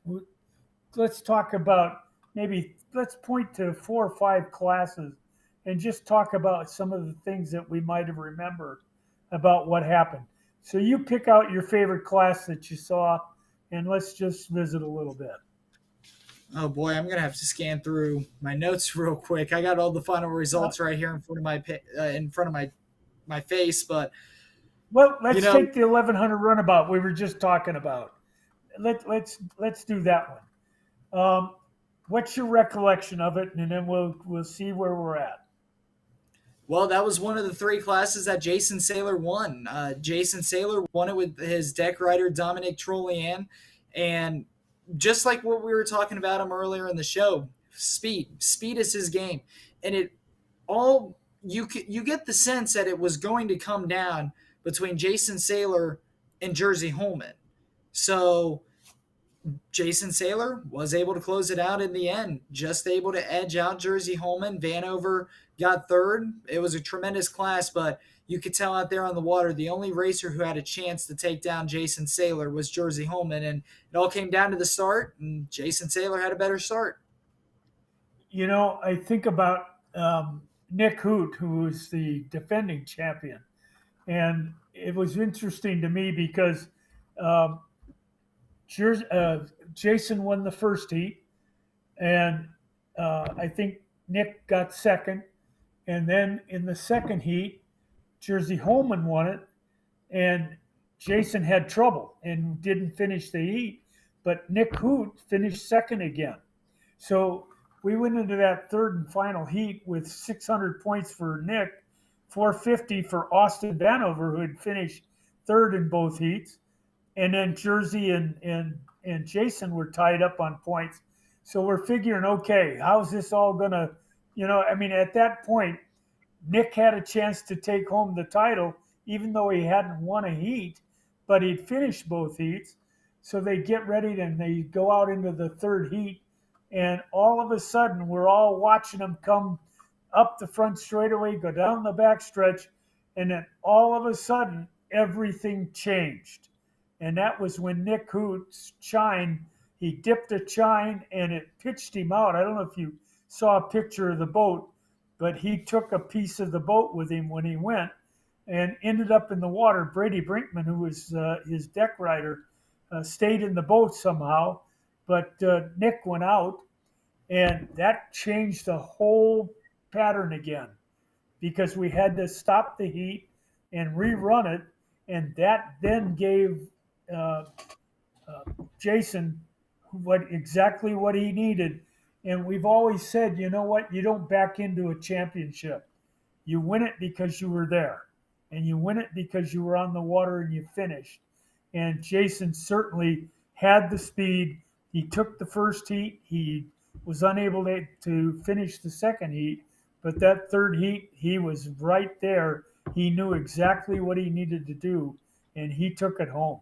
Let's talk about, maybe let's point to 4 or 5 classes and just talk about some of the things that we might have remembered about what happened. So you pick out your favorite class that you saw, and let's just visit a little bit. Oh boy, I'm gonna have to scan through my notes real quick. I got all the final Uh, results right here in front of my face, but well, you let's know, take the 1100 runabout we were just talking about. Let's do that one. What's your recollection of it, and then we'll see where we're at. well, that was one of the 3 classes that Jason Saylor won. Jason Saylor won it with his deck rider Dominic Trollian, and just like what we were talking about him earlier in the show, speed is his game, and it all you get the sense that it was going to come down between Jason Saylor and Jersey Holman. So Jason Saylor was able to close it out in the end, just able to edge out Jersey Holman. Vanover got third. It was a tremendous class, but you could tell out there on the water, the only racer who had a chance to take down Jason Saylor was Jersey Holman, and it all came down to the start, and Jason Saylor had a better start. I think about Nick Hoot, who was the defending champion, and it was interesting to me because um, Jason won the first heat, and I think Nick got second, and then in the second heat, Jersey Holman won it, and Jason had trouble and didn't finish the heat, but Nick Hoot finished second again. So we went into that third and final heat with 600 points for Nick, 450 for Austin Vanover, who had finished third in both heats, and then Jersey and Jason were tied up on points. So we're figuring, okay, how's this all gonna, I mean, at that point, Nick had a chance to take home the title, even though he hadn't won a heat, but he'd finished both heats. So they get ready and they go out into the third heat, and all of a sudden, we're all watching him come up the front straightaway, go down the back stretch, and then all of a sudden, everything changed. And that was when Nick Hoot's chine, he dipped a chine and it pitched him out. I don't know if you saw a picture of the boat, but he took a piece of the boat with him when he went and ended up in the water. Brady Brinkman, who was his deck rider, stayed in the boat somehow, but Nick went out, and that changed the whole pattern again because we had to stop the heat and rerun it, and that then gave uh, Jason exactly what he needed. And we've always said, you know what? You don't back into a championship. You win it because you were there, and you win it because you were on the water and you finished. And Jason certainly had the speed. He took the first heat. He was unable to finish the second heat, but that third heat, he was right there. He knew exactly what he needed to do, and he took it home.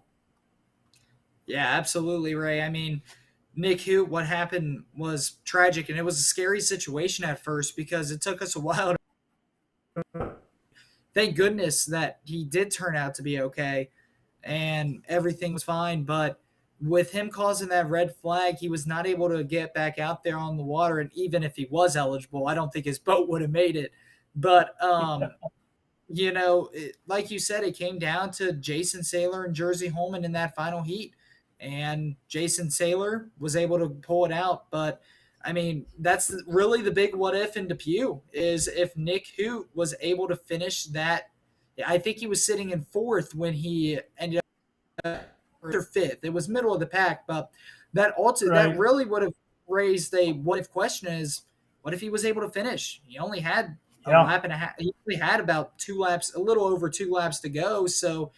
Yeah, absolutely, Ray. I mean, Nick Hoot, what happened was tragic, and it was a scary situation at first because it took us a while. Thank goodness that he did turn out to be okay and everything was fine. But with him causing that red flag, he was not able to get back out there on the water. And even if he was eligible, I don't think his boat would have made it. But like you said, it came down to Jason Saylor and Jersey Holman in that final heat. And Jason Saylor was able to pull it out. But, I mean, that's really the big what if in Depew is if Nick Hoot was able to finish that. I think he was sitting in fourth when he ended up or fifth. It was middle of the pack, but that Right. really would have raised a what if question is what if he was able to finish? He only had a Yeah. lap and a half. He only had about 2 laps, a little over 2 laps to go. So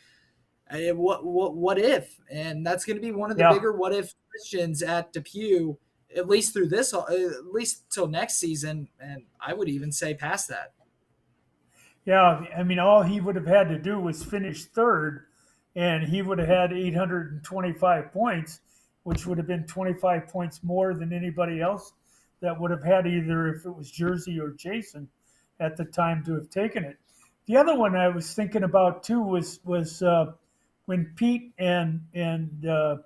what if? And that's going to be one of the Yeah. bigger what if questions at Depew, at least through this, at least till next season, and I would even say past that. Yeah. I mean, all he would have had to do was finish third, and he would have had 825 points, which would have been 25 points more than anybody else that would have had either if it was Jersey or Jason at the time to have taken it. The other one I was thinking about too was when Pete and uh,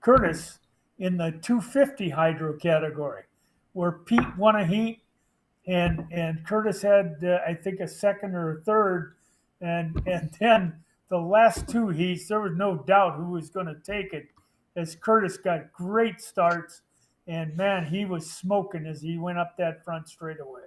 Curtis in the 250 hydro category, where Pete won a heat and Curtis had I think a second or a third, and then the last two heats there was no doubt who was going to take it, as Curtis got great starts, and man he was smoking as he went up that front straightaway.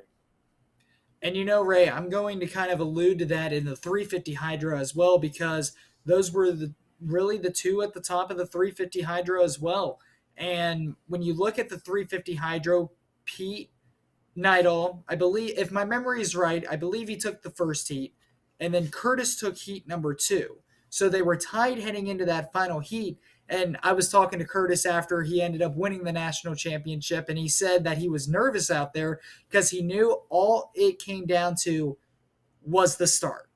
And Ray, I'm going to kind of allude to that in the 350 Hydro as well, because those were really the two at the top of the 350 Hydro as well. And when you look at the 350 Hydro, Pete Neidl, I believe, if my memory is right, I believe he took the first heat, and then Curtis took heat number two. So they were tied heading into that final heat. And I was talking to Curtis after he ended up winning the national championship, and he said that he was nervous out there because he knew all it came down to was the start.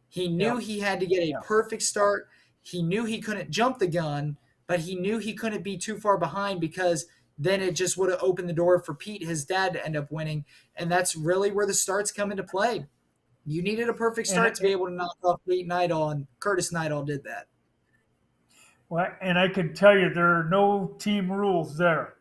He Yeah, knew he had to get a yeah. perfect start. He knew he couldn't jump the gun, but he knew he couldn't be too far behind because then it just would have opened the door for Pete, his dad, to end up winning. And that's really where the starts come into play. You needed a perfect and start to be able to knock off Pete Neidl, and Curtis Neidl did that. well, and I can tell you there are no team rules there.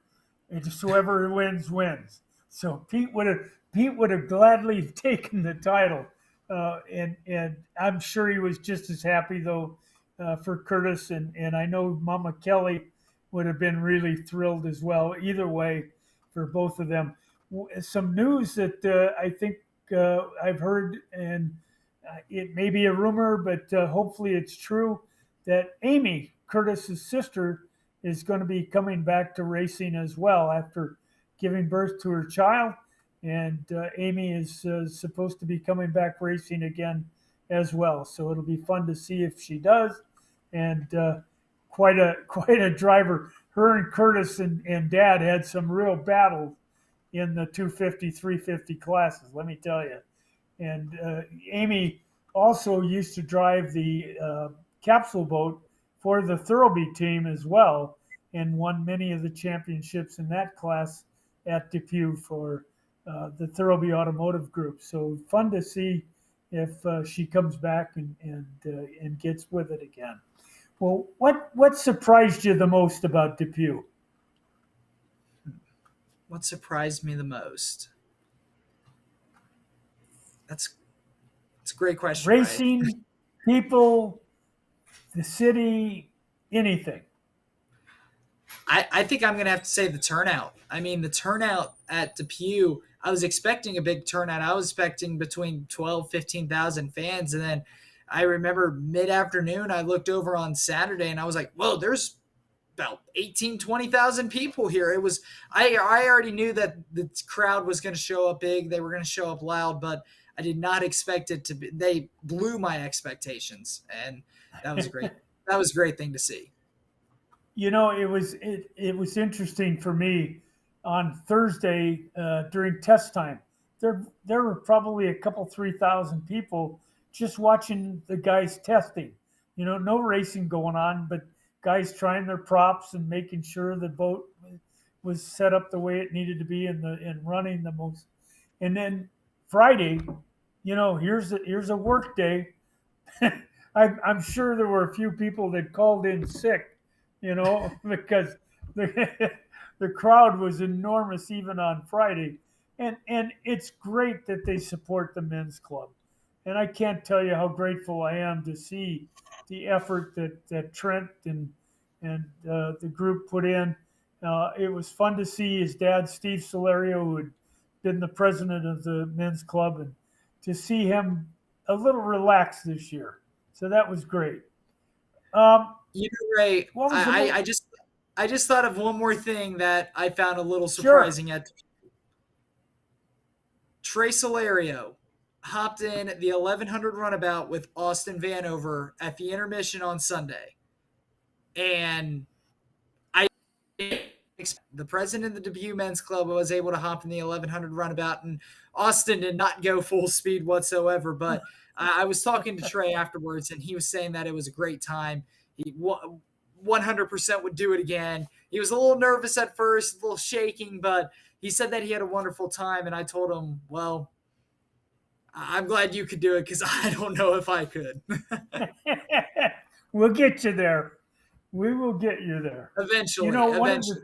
It's just whoever wins wins. So Pete would have gladly taken the title, and I'm sure he was just as happy though for Curtis, and I know Mama Kelly would have been really thrilled as well. Either way, for both of them. Some news that I think I've heard, and it may be a rumor, but hopefully it's true, that Amy Curtis's sister is going to be coming back to racing as well after giving birth to her child. And Amy is supposed to be coming back racing again as well. So it'll be fun to see if she does. And quite a driver. Her and Curtis and Dad had some real battles in the 250, 350 classes. Let me tell you. And Amy also used to drive the capsule boat for the Thurlby team as well, and won many of the championships in that class at Depew for the Thurlby Automotive Group. So fun to see if she comes back and gets with it again. Well, what surprised you the most about Depew? What surprised me the most? That's a great question, Ray. Racing, people, the city, anything. I think I'm going to have to say the turnout. I mean, the turnout at Depew, I was expecting a big turnout. I was expecting between 12, 15,000 fans. And then I remember mid-afternoon, I looked over on Saturday and I was like, whoa, there's about 18, 20,000 people here. It was, I already knew that the crowd was going to show up big. They were going to show up loud, but I did not expect it to be, they blew my expectations. And that was great. That was a great thing to see. It was interesting for me on Thursday during test time. There were probably a couple 3,000 people just watching the guys testing. No racing going on, but guys trying their props and making sure the boat was set up the way it needed to be and running the most. And then Friday, here's a work day. I'm sure there were a few people that called in sick, because the, the crowd was enormous even on Friday. And it's great that they support the men's club. And I can't tell you how grateful I am to see the effort that Trent and the group put in. It was fun to see his dad, Steve Solario, who had been the president of the men's club, and to see him a little relaxed this year. So that was great. You know, Ray, What was the most? I just thought of one more thing that I found a little Sure. surprising at Trey Solario hopped in the 1100 runabout with Austin Vanover at the intermission on Sunday. And I the president of the Depew Men's Club was able to hop in the 1100 runabout, and Austin did not go full speed whatsoever. But I was talking to Trey afterwards, and he was saying that it was a great time. He 100% would do it again. He was a little nervous at first, a little shaking, but he said that he had a wonderful time. And I told him, well, I'm glad you could do it because I don't know if I could. We'll get you there. We will get you there. Eventually, You know, eventually.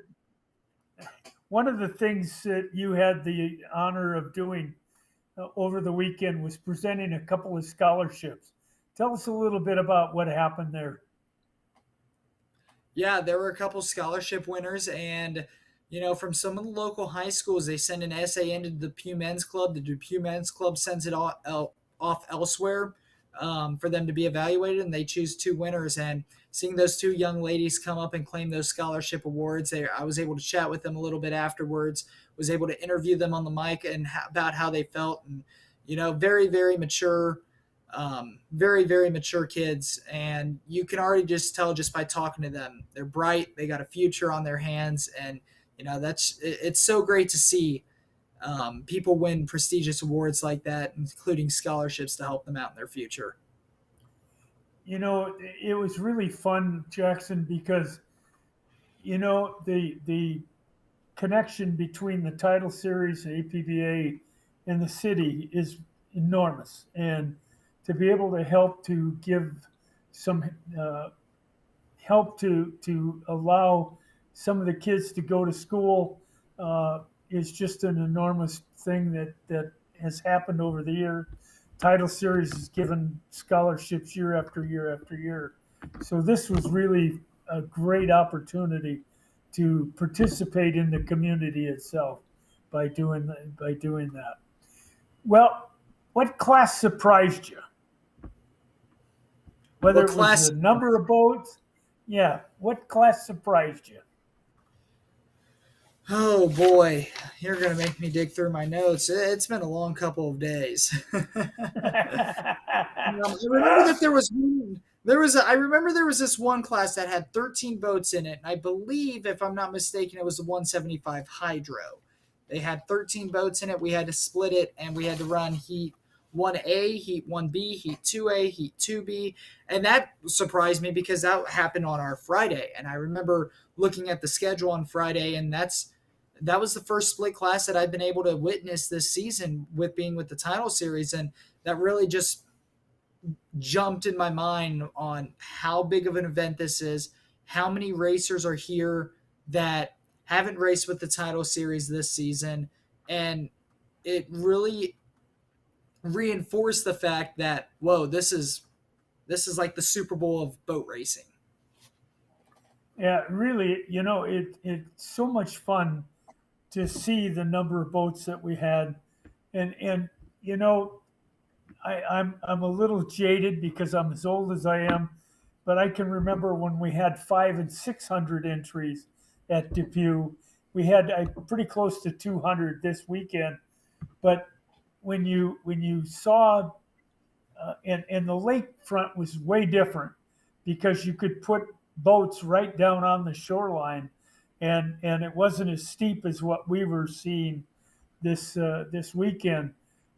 one of the things that you had the honor of doing over the weekend was presenting a couple of scholarships. Tell us a little bit about what happened there. Yeah, there were a couple scholarship winners, and from some of the local high schools, they send an essay into the Depew Men's Club. The Depew Men's Club sends it off elsewhere for them to be evaluated, and they choose two winners. And seeing those two young ladies come up and claim those scholarship awards, I was able to chat with them a little bit afterwards. Was able to interview them on the mic and about how they felt, and very, very mature. Very, very mature kids, and you can already just tell just by talking to them. They're bright, they got a future on their hands, and it's so great to see people win prestigious awards like that, including scholarships to help them out in their future. It was really fun, Jackson, because the connection between the title series, the APBA, and the city is enormous, and to be able to help to give some help to allow some of the kids to go to school is just an enormous thing that has happened over the year. Title Series has given scholarships year after year after year. So this was really a great opportunity to participate in the community itself by doing that. Well, what class surprised you? Whether it was the number of boats, yeah. What class surprised you? Oh boy, you're gonna make me dig through my notes. It's been a long couple of days. I remember that I remember there was this one class that had 13 boats in it, and I believe, if I'm not mistaken, it was the 175 Hydro. They had 13 boats in it. We had to split it, and we had to run heat 1A, heat 1B, heat 2A, heat 2B. And that surprised me because that happened on our Friday. And I remember looking at the schedule on Friday, and that was the first split class that I've been able to witness this season with being with the title series. And that really just jumped in my mind on how big of an event this is, how many racers are here that haven't raced with the title series this season. And it really reinforced the fact that, whoa, this is like the Super Bowl of boat racing. Yeah, really, it's so much fun to see the number of boats that we had, and I'm a little jaded because I'm as old as I am, but I can remember when we had 500 and 600 entries at Depew. We had pretty close to 200 this weekend, but when you saw and the lakefront was way different because you could put boats right down on the shoreline, and it wasn't as steep as what we were seeing this weekend.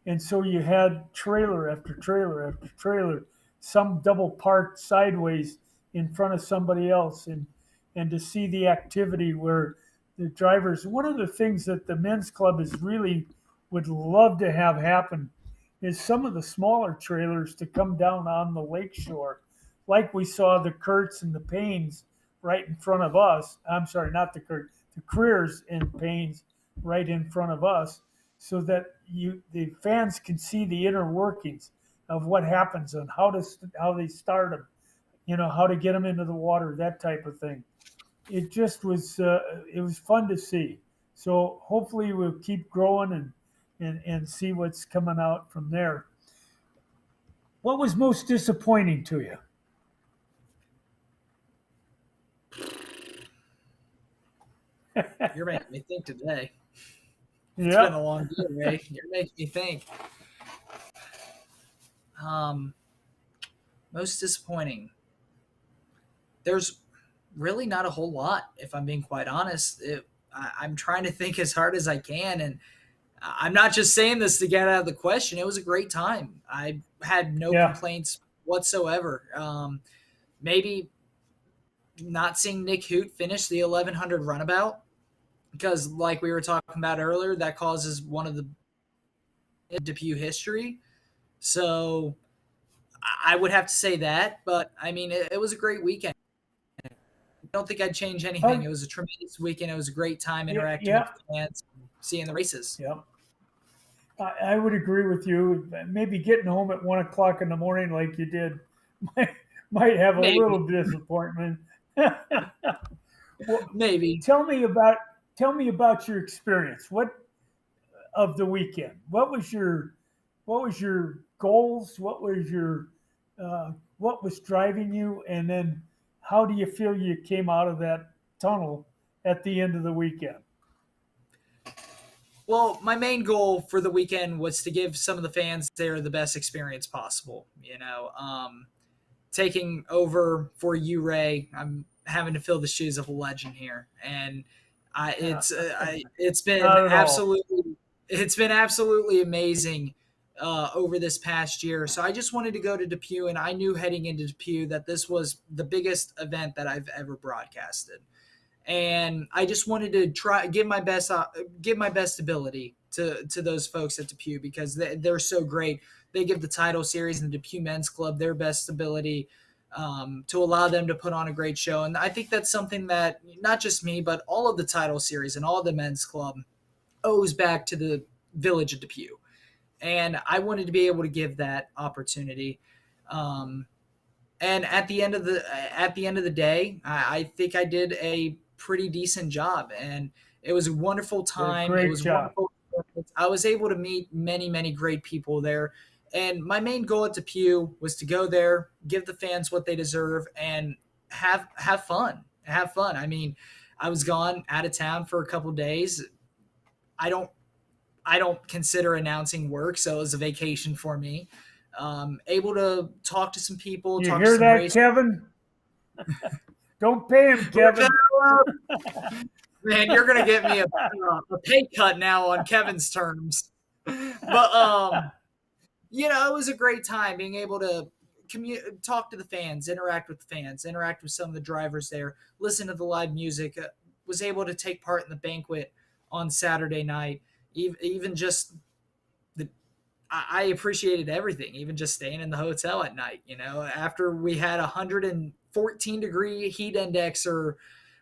And so you had trailer after trailer after trailer, some double parked sideways in front of somebody else, and to see the activity where the drivers. One of the things that the men's club is really would love to have happen is some of the smaller trailers to come down on the lakeshore, like we saw the Kurtz and the Paynes right in front of us. I'm sorry, not the Kurt, the Creers and Paynes right in front of us. so that the fans can see the inner workings of what happens and how they start them, how to get them into the water, that type of thing. It just was it was fun to see. So hopefully we'll keep growing and see what's coming out from there. What was most disappointing to you? You're making me think today. It's been Yeah, a long day, Ray. You're making me think. Um, Most disappointing. There's really not a whole lot, if I'm being quite honest. I'm trying to think as hard as I can, and I'm not just saying this to get out of the question. It was a great time. I had no yeah, complaints whatsoever. Maybe not seeing Nick Hoot finish the 1100 runabout, because, like we were talking about earlier, that causes one of the Depew history. So I would have to say that. But I mean, it was a great weekend. I don't think I'd change anything. oh, It was a tremendous weekend. It was a great time yeah, interacting with yeah, the fans, seeing the races. yeah. I would agree with you. Maybe getting home at 1 o'clock in the morning, like you did, might, might have a Maybe, little disappointment. Well, maybe. tell me about tell me about your experience. What of the weekend? What was your goals? What was driving you? And then how do you feel you came out of that tunnel at the end of the weekend? Well, my main goal for the weekend was to give some of the fans there the best experience possible. Taking over for you, Ray. I'm having to fill the shoes of a legend here, and it's been Not at all. absolutely amazing over this past year. So I just wanted to go to Depew, and I knew heading into Depew that this was the biggest event that I've ever broadcasted, and I just wanted to try give my best ability to those folks at Depew, because they're so great. They give the title series and the Depew Men's Club their best ability, to allow them to put on a great show. And I think that's something that not just me, but all of the title series and all of the men's club owes back to the village of Depew. And I wanted to be able to give that opportunity. Um, and at the end of the day, I think I did a pretty decent job, and it was a wonderful You did a time. It great was job. wonderful. I was able to meet many great people there, and my main goal at Depew was to go there, give the fans what they deserve, and have fun. Have fun. I mean, I was gone out of town for a couple days. I don't I don't consider announcing work, so it was a vacation for me. Able to talk to some people, You talk to hear some that, race. Kevin? Don't pay him, Kevin. Man, you're gonna get me a pay cut now on Kevin's terms. But it was a great time being able to talk to the fans, interact with the fans, interact with some of the drivers there, listen to the live music. Was able to take part in the banquet on Saturday night. Even just I appreciated everything, even just staying in the hotel at night. After we had 114-degree heat index or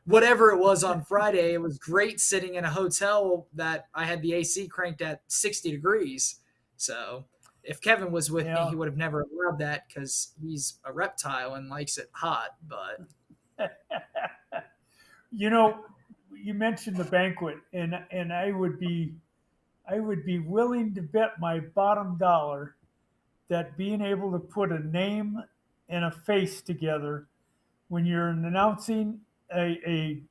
whatever it was on Friday, it was great sitting in a hotel that I had the AC cranked at 60 degrees. So if Kevin was with me, Yeah. he would have never allowed that because he's a reptile and likes it hot. But You know, you mentioned the banquet, and I would be willing to bet my bottom dollar that being able to put a name and a face together when you're announcing a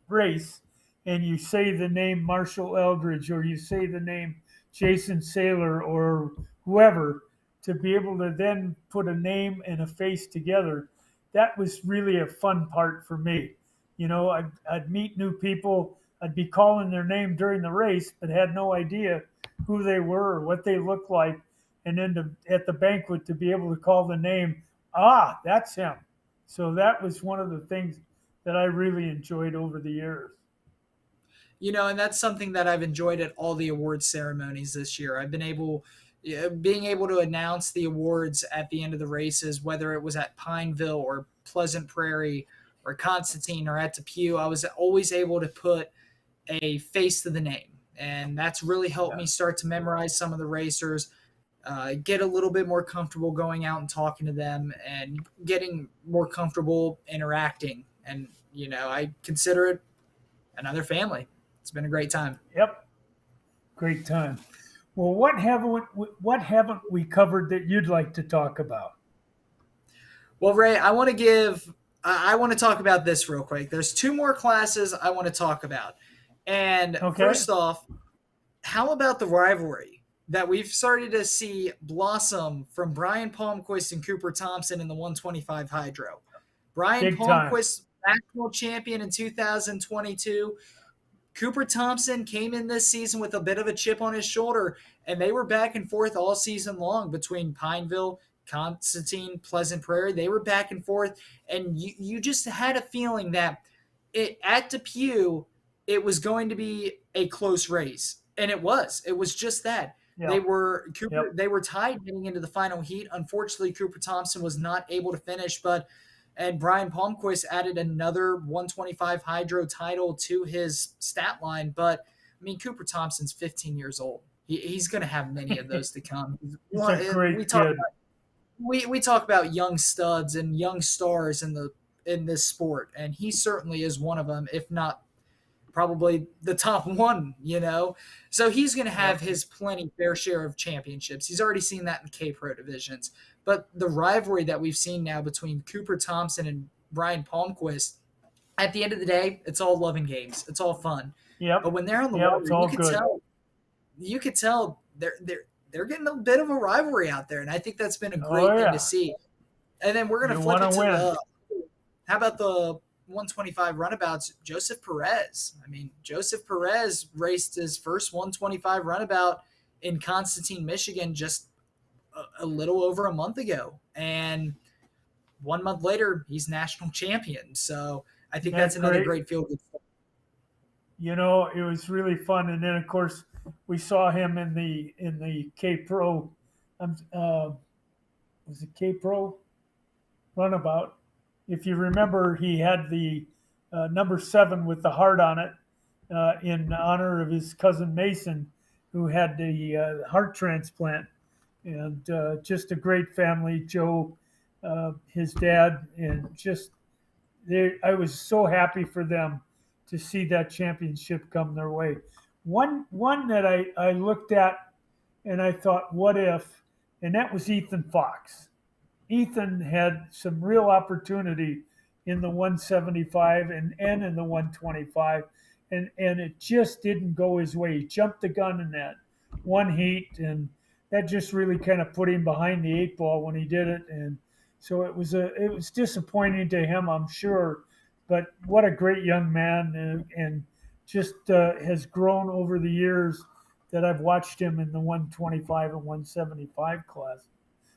race and you say the name Marshall Eldridge or you say the name Jason Saylor or whoever, to be able to then put a name and a face together, that was really a fun part for me. I'd meet new people. I'd be calling their name during the race, but had no idea who they were or what they looked like. And then at the banquet to be able to call the name, that's him. So that was one of the things that I really enjoyed over the years. and that's something that I've enjoyed at all the awards ceremonies this year. I've been being able to announce the awards at the end of the races, whether it was at Pineville or Pleasant Prairie or Constantine or at Depew. I was always able to put a face to the name. And that's really helped me start to memorize some of the racers, get a little bit more comfortable going out and talking to them and getting more comfortable interacting. And, I consider it another family. It's been a great time. Yep, great time. Well, what haven't we covered that you'd like to talk about? Well, Ray, I want to talk about this real quick. There's two more classes I want to talk about. And Okay. first off, how about the rivalry that we've started to see blossom from Brian Palmquist and Cooper Thompson in the 125 Hydro? Brian Big time. Palmquist, national champion in 2022. Cooper Thompson came in this season with a bit of a chip on his shoulder, and they were back and forth all season long between Pineville, Constantine, Pleasant Prairie. They were back and forth, and you just had a feeling that at Depew, it was going to be a close race, and it was. It was just that. They Yep. were Yep. They were tied getting into the final heat. Unfortunately, Cooper Thompson was not able to finish, and Brian Palmquist added another 125 Hydro title to his stat line. But I mean, Cooper Thompson's 15 years old. He's going to have many of those to come. He's a great we talk kid. about, we talk about young studs and young stars in this sport, and he certainly is one of them, if not probably the top one. So he's going to have his plenty fair share of championships. He's already seen that in the K-Pro divisions. But the rivalry that we've seen now between Cooper Thompson and Brian Palmquist, at the end of the day, it's all love and games. It's all fun. Yep. But when they're on the Yep, water, it's all good. you could tell they're getting a bit of a rivalry out there, and I think that's been a great Oh, thing yeah. to see. And then we're going to You flip it wanna to win. how about the 125 runabouts, Joseph Perez. I mean, Joseph Perez raced his first 125 runabout in Constantine, Michigan just a little over a month ago. And 1 month later, he's national champion. So I think that's another great feel good stuff. It was really fun. And then, of course, we saw him in the K Pro. Was it K Pro runabout? If you remember, he had the number 7 with the heart on it in honor of his cousin Mason, who had the heart transplant. And just a great family. Joe, his dad, and I was so happy for them to see that championship come their way. One that I looked at and I thought, what if? And that was Ethan Fox. Ethan had some real opportunity in the 175 and in the 125, and it just didn't go his way. He jumped the gun in that one heat, and that just really kind of put him behind the 8 ball when he did it. And so it was disappointing to him, I'm sure. But what a great young man, and just has grown over the years that I've watched him in the 125 and 175 class.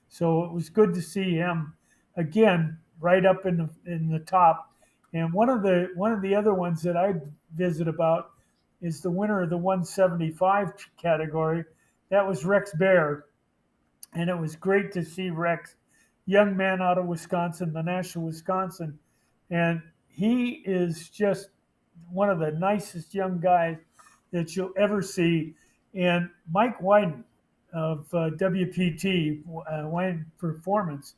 So it was good to see him again right up in the top. And one of the other ones that I visit about is the winner of the 175 category. That was Rex Baer, and it was great to see Rex, young man out of Wisconsin, the National Wisconsin, and he is just one of the nicest young guys that you'll ever see. And Mike Wyden of WPT, Wyden Performance,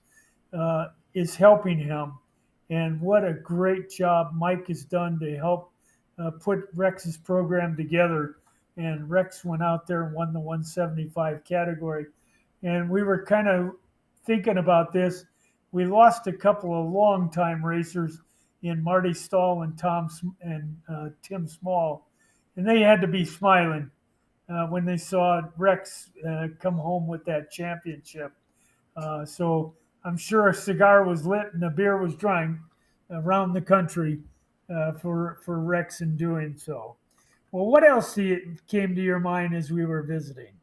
is helping him. And what a great job Mike has done to help put Rex's program together. And Rex went out there and won the 175 category. And we were kind of thinking about this. We lost a couple of longtime racers in Marty Stahl and Tim Small, and they had to be smiling when they saw Rex come home with that championship. So I'm sure a cigar was lit and a beer was drunk around the country for Rex in doing so. Well, what else came to your mind as we were visiting?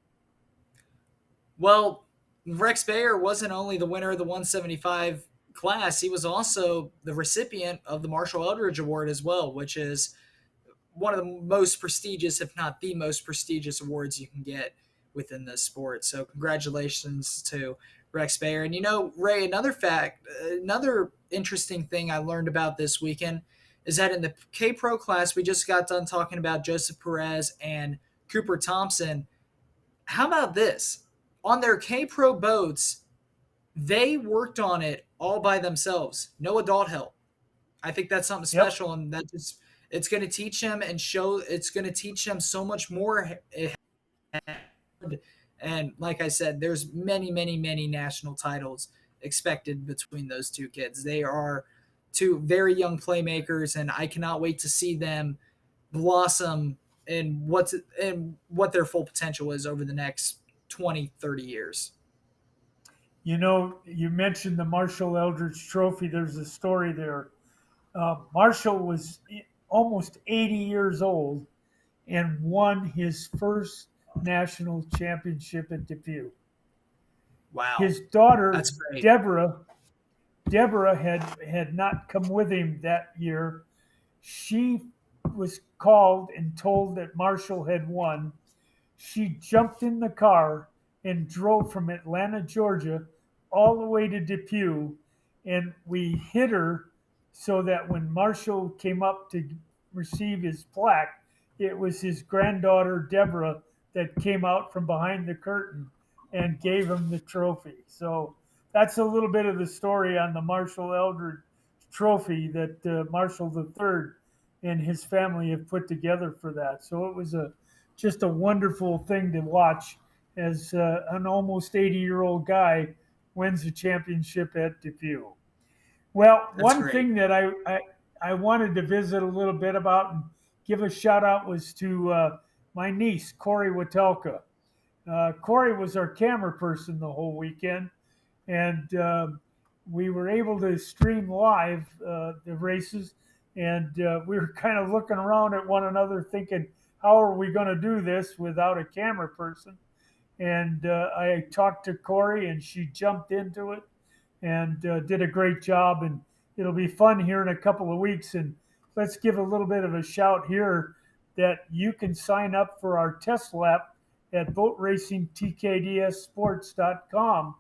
Well, Rex Baer wasn't only the winner of the 175 class, he was also the recipient of the Marshall Eldridge Award as well, which is one of the most prestigious, if not the most prestigious awards you can get within this sport. So congratulations to Rex Baer. And Ray, another interesting thing I learned about this weekend is that in the K Pro class, we just got done talking about Joseph Perez and Cooper Thompson. How about this? On their K Pro boats, they worked on it all by themselves. No adult help. I think that's something Yep. special, and that just it's going to teach them and show. It's going to teach them so much more. And like I said, there's many, many, many national titles expected between those two kids. They are two very young playmakers, and I cannot wait to see them blossom in what their full potential is over the next 20, 30 years. You know, you mentioned the Marshall Eldridge Trophy. There's a story there. Marshall was almost 80 years old and won his first national championship at Depew. Wow. His daughter, That's great. Deborah had not come with him that year. She was called and told that Marshall had won. She jumped in the car and drove from Atlanta, Georgia, all the way to Depew, and we hid her so that when Marshall came up to receive his plaque, it was his granddaughter Deborah that came out from behind the curtain and gave him the trophy. So that's a little bit of the story on the Marshall Eldridge Trophy that Marshall III and his family have put together for that. So it was just a wonderful thing to watch as an almost 80-year-old guy wins a championship at Depew. Well, That's one great. thing that I wanted to visit a little bit about and give a shout out was to my niece, Corey Watelka. Corey was our camera person the whole weekend, and we were able to stream live the races. And we were kind of looking around at one another thinking, how are we going to do this without a camera person? And I talked to Corey, and she jumped into it and did a great job. And it'll be fun here in a couple of weeks. And let's give a little bit of a shout here that you can sign up for our test lap at boatracingtkdssports.com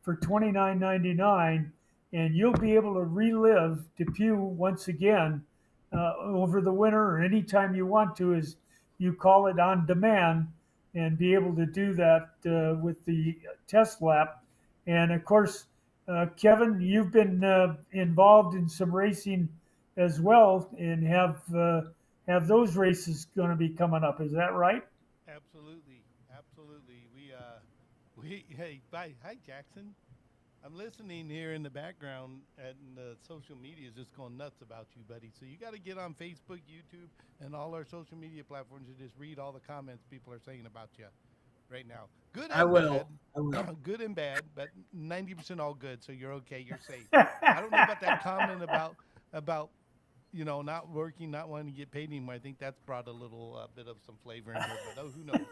for $29.99, and you'll be able to relive Depew once again over the winter or anytime you want to, as you call it, on demand, and be able to do that with the test lap. And of course, Kevin, you've been involved in some racing as well, and have those races going to be coming up. Is that right? Absolutely, absolutely. Hey, bye, hi Jackson. I'm listening here in the background, and the social media is just going nuts about you, buddy. So you got to get on Facebook, YouTube, and all our social media platforms and just read all the comments people are saying about you right now. Good I and will. bad. I will. Good and bad, but 90% all good. So you're okay. You're safe. I don't know about that comment about not working, not wanting to get paid anymore. I think that's brought a little bit of some flavor in here, but who knows?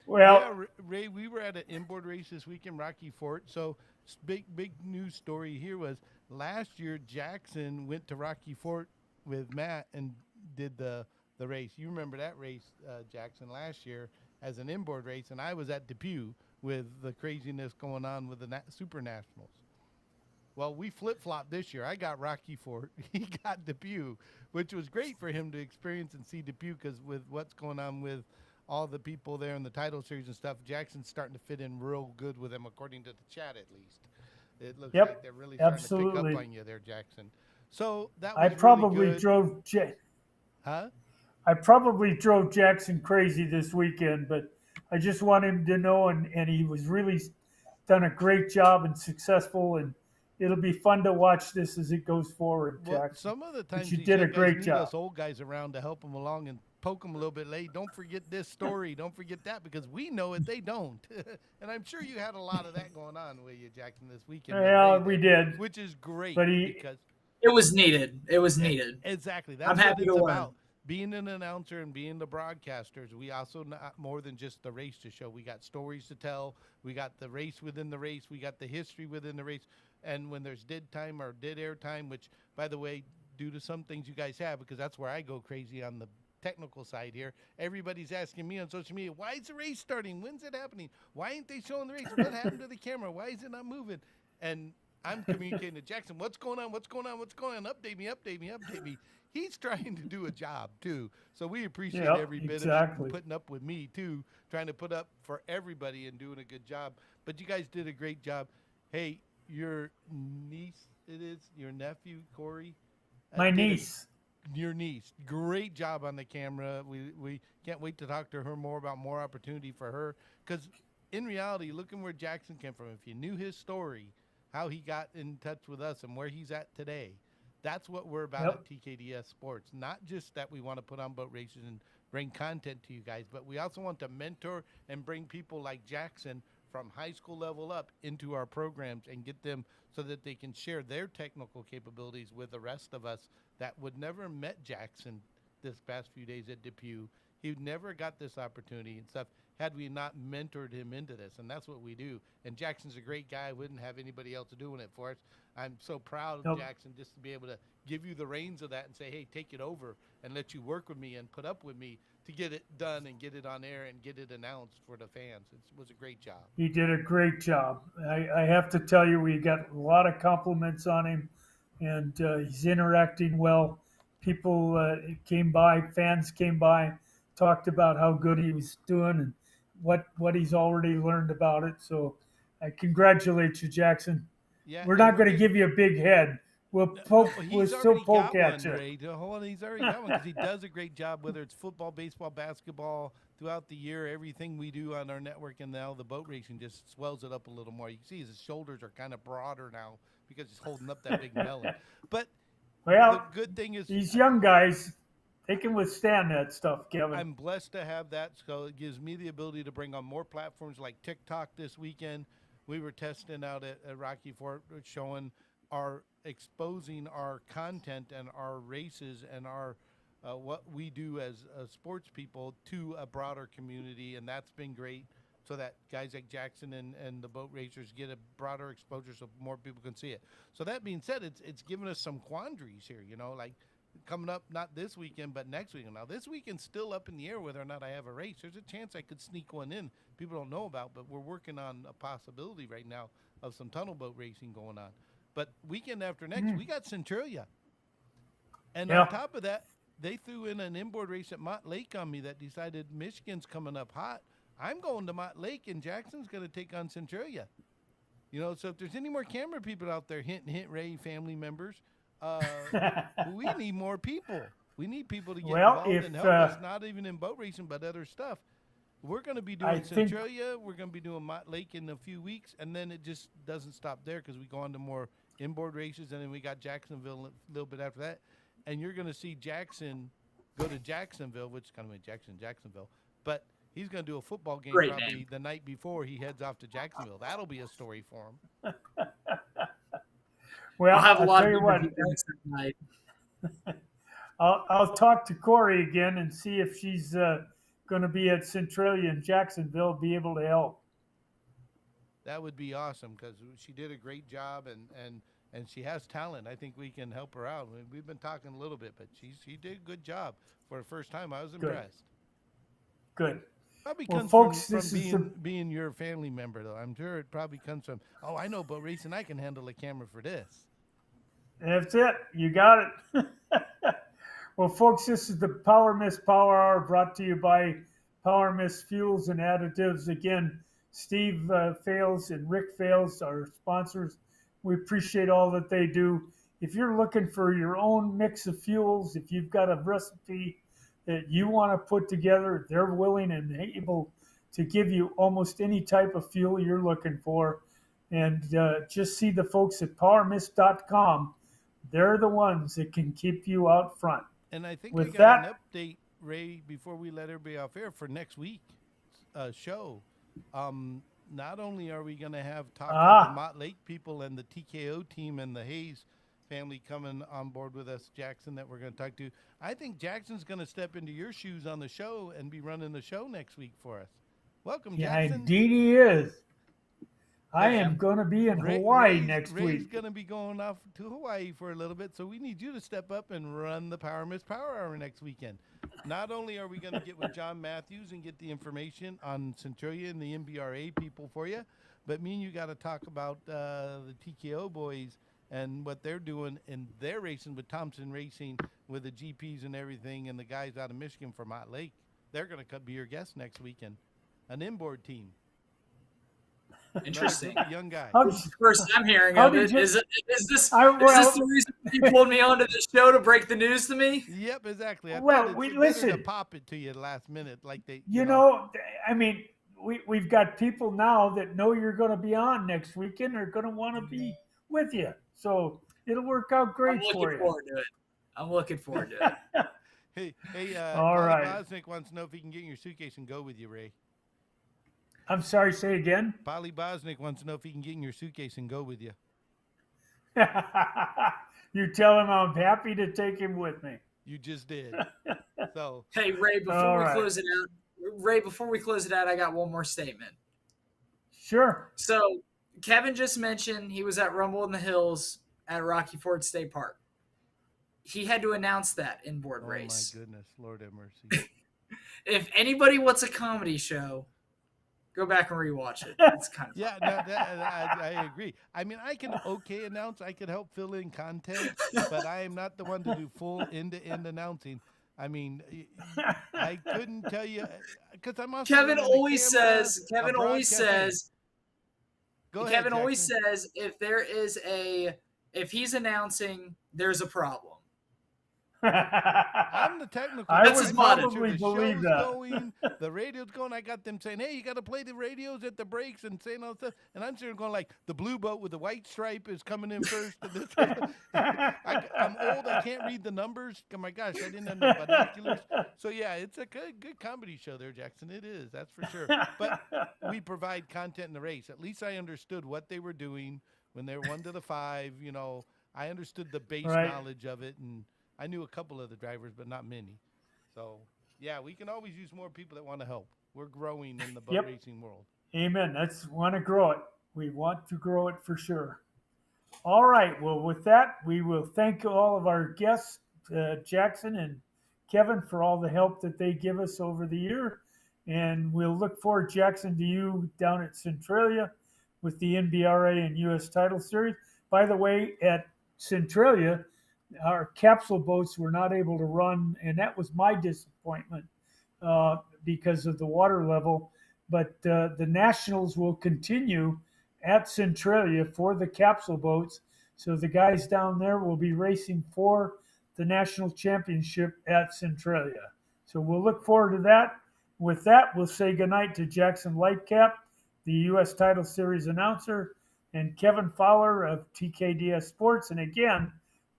Well, yeah, Ray, we were at an inboard race this week in Rocky Fort. So big news story here was last year Jackson went to Rocky Fort with Matt and did the race. You remember that race, Jackson, last year as an inboard race, and I was at Depew with the craziness going on with the Super Nationals. Well, we flip-flopped this year. I got Rocky Fort. He got Depew, which was great for him to experience and see Depew, because with what's going on with all the people there in the title series and stuff, Jackson's starting to fit in real good with them, according to the chat at least. It looks Yep, like they're really starting to pick absolutely. up on you there, Jackson. So that I was probably really good. Huh? I probably drove Jackson crazy this weekend, but I just want him to know, and he was really done a great job and successful, and it'll be fun to watch this as it goes forward, Well, Jackson. some of the But times you these did a young guys great need job. us old guys around to help them along and poke them a little bit late. Don't forget this story. Don't forget that, because we know it, they don't. And I'm sure you had a lot of that going on with you, Jackson, this weekend. Yeah, we did, Which is great, but because It was needed. It was needed. exactly. I'm That's what happy it's to learn. about. Being an announcer and being the broadcasters, we also not more than just the race to show. We got stories to tell. We got the race within the race. We got the history within the race. And when there's dead time or dead air time, which, by the way, due to some things you guys have, because that's where I go crazy on the technical side here. Everybody's asking me on social media, why is the race starting? When's it happening? Why ain't they showing the race? What happened to the camera? Why is it not moving? And I'm communicating to Jackson. What's going on? What's going on? What's going on? Update me. Update me. Update me. He's trying to do a job too. So we appreciate Yep, every bit of it and exactly. putting up with me too, trying to put up for everybody and doing a good job. But you guys did a great job. Hey, your niece, it is your nephew Corey, My did niece. your niece. Great job on the camera. We can't wait to talk to her more about more opportunity for her. Because in reality, looking where Jackson came from, if you knew his story, how he got in touch with us and where he's at today, that's what we're about Yep. at TKDS Sports. Not just that we want to put on boat races and bring content to you guys, but we also want to mentor and bring people like Jackson from high school level up into our programs and get them so that they can share their technical capabilities with the rest of us that would never met Jackson this past few days at Depew. He never got this opportunity and stuff had we not mentored him into this. And that's what we do. And Jackson's a great guy. Wouldn't have anybody else doing it for us. I'm so proud of Yep. Jackson just to be able to give you the reins of that and say, hey, take it over and let you work with me and put up with me to get it done and get it on air and get it announced for the fans. It was a great job. He did a great job. I have to tell you, we got a lot of compliments on him, and he's interacting well. People came by, fans came by, talked about how good he was doing and what he's already learned about it. So I congratulate you, Jackson. Yeah, We're and not going to give you a big head. We'll no, poke. We'll he's still already poke got at one, you. Ray. Hold on, he's already got one because he does a great job, whether it's football, baseball, basketball, throughout the year. Everything we do on our network and now the boat racing just swells it up a little more. You can see his shoulders are kind of broader now because he's holding up that big melon. But the Well, good thing is these young guys, they can withstand that stuff, Kevin. I'm blessed to have that, so it gives me the ability to bring on more platforms like TikTok this weekend. We were testing out at Rocky Fort, showing our exposing our content and our races and our what we do as sports people to a broader community, and that's been great. So that guys like Jackson and the boat racers get a broader exposure, so more people can see it. So that being said, it's given us some quandaries here, like coming up not this weekend but next weekend. Now this weekend's still up in the air whether or not I have a race. There's a chance I could sneak one in people don't know about, but we're working on a possibility right now of some tunnel boat racing going on. But weekend after next, we got Centralia. And on top of that, they threw in an inboard race at Mott Lake on me that decided Michigan's coming up hot. I'm going to Mott Lake and Jackson's going to take on Centralia. So if there's any more camera people out there, hint, Ray, family members, we need more people. We need people to get involved and help us, not even in boat racing, but other stuff. We're going to be doing Centralia. We're going to be doing Mott Lake in a few weeks, and then it just doesn't stop there because we go on to more inboard races, and then we got Jacksonville a little bit after that. And you're going to see Jackson go to Jacksonville, which is kind of Jacksonville, but he's going to do a football game probably the night before he heads off to Jacksonville. That'll be a story for him. Well, I'll have a lot of night. I'll talk to Corey again and see if she's going to be at Centralia in Jacksonville, be able to help. That would be awesome because she did a great job and she has talent. I think we can help her out. We've been talking a little bit, but she did a good job for the first time. I was impressed. Good. Probably comes from being your family member, though. I'm sure it probably comes from, I know boat racing. I can handle a camera for this. That's it. You got it. Well, folks, this is the PoswerMist Power Hour brought to you by PoswerMist Fuels and Additives. Again, Steve Fales and Rick Fales are sponsors. We appreciate all that they do. If you're looking for your own mix of fuels, if you've got a recipe that you want to put together, they're willing and able to give you almost any type of fuel you're looking for. And just see the folks at PoswerMist.com. They're the ones that can keep you out front. And I think we got an update, Ray, before we let everybody off air for next week's show. Not only are we going to have talk with the Mott Lake people and the TKO team and the Hayes family coming on board with us, Jackson, that we're going to talk to. I think Jackson's going to step into your shoes on the show and be running the show next week for us. Welcome, Jackson. Yeah, indeed he is. I am going to be in Hawaii next week. Ray's going to be going off to Hawaii for a little bit, so we need you to step up and run the PoswerMist Power Hour next weekend. Not only are we going to get with John Matthews and get the information on Centralia and the MBRA people for you, But me and you got to talk about the TKO boys and what they're doing in their racing with Thompson Racing, with the GPs and everything, and the guys out of Michigan from Hot Lake. They're going to be your guests next weekend. An inboard team. Interesting. Another group of young guys. This is the first I'm hearing How of did it. you- Is this well- the reason you pulled me onto the show to break the news to me? Yep, exactly. I Well, thought we- it's better to listen. pop it to you last minute, like they. You know, I mean, we've got people now that know you're going to be on next weekend are going to want to be with you. So it'll work out I'm great for looking you. forward to it. I'm looking forward to it. Hey, All Polly right. Bosnick wants to know if he can get in your suitcase and go with you, Ray. I'm sorry, say again. Polly Bosnick wants to know if he can get in your suitcase and go with you. You tell him I'm happy to take him with me. You just did. So Hey Ray, All before we right. close it out, I got one more statement. Sure. So Kevin just mentioned he was at Rumble in the Hills at Rocky Ford State Park. He had to announce that inboard oh race. my goodness, Lord have mercy. If anybody wants a comedy show, go back and rewatch it. It's kind of Yeah, no, I agree. I mean, I can announce. I could help fill in content, but I am not the one to do full end-to-end announcing. I mean, I couldn't tell you because I'm also Kevin running the always camera, says. a Kevin always broadcast. says. Go ahead, Kevin always Jackson. says if he's announcing, there's a problem. I'm the technical. I That's would his motto. probably The believe show's that. going, the radio's going. I got them saying, "Hey, you got to play the radios at the breaks," and saying all stuff. And I'm sitting there going like, "The blue boat with the white stripe is coming in first." And this, I'm old. I can't read the numbers. Oh my gosh, I didn't have the binoculars. So yeah, it's a good comedy show there, Jackson. It is, that's for sure. But we provide content in the race. At least I understood what they were doing when they were 1 to the 5. You know, I understood the base Right. knowledge of it, and I knew a couple of the drivers, but not many. So, yeah, we can always use more people that want to help. We're growing in the boat Yep. racing world. Amen. That's want to grow it. We want to grow it for sure. All right. Well, with that, we will thank all of our guests, Jackson and Kevin, for all the help that they give us over the year. And we'll look forward, Jackson, to you down at Centralia with the NBRA and U.S. Title Series. By the way, at Centralia, our capsule boats were not able to run, and that was my disappointment because of the water level. But the Nationals will continue at Centralia for the capsule boats. So the guys down there will be racing for the national championship at Centralia. So we'll look forward to that. With that, we'll say goodnight to Jackson Lightcap, the U.S. Title Series announcer, and Kevin Fowler of TKDS Sports. And again,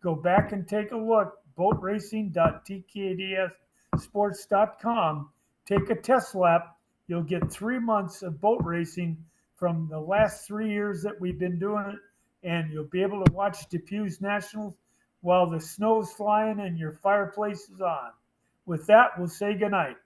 go back and take a look, boatracing.tkdsports.com. Take a test lap. You'll get 3 months of boat racing from the last 3 years that we've been doing it, and you'll be able to watch Depues Nationals while the snow's flying and your fireplace is on. With that, we'll say goodnight.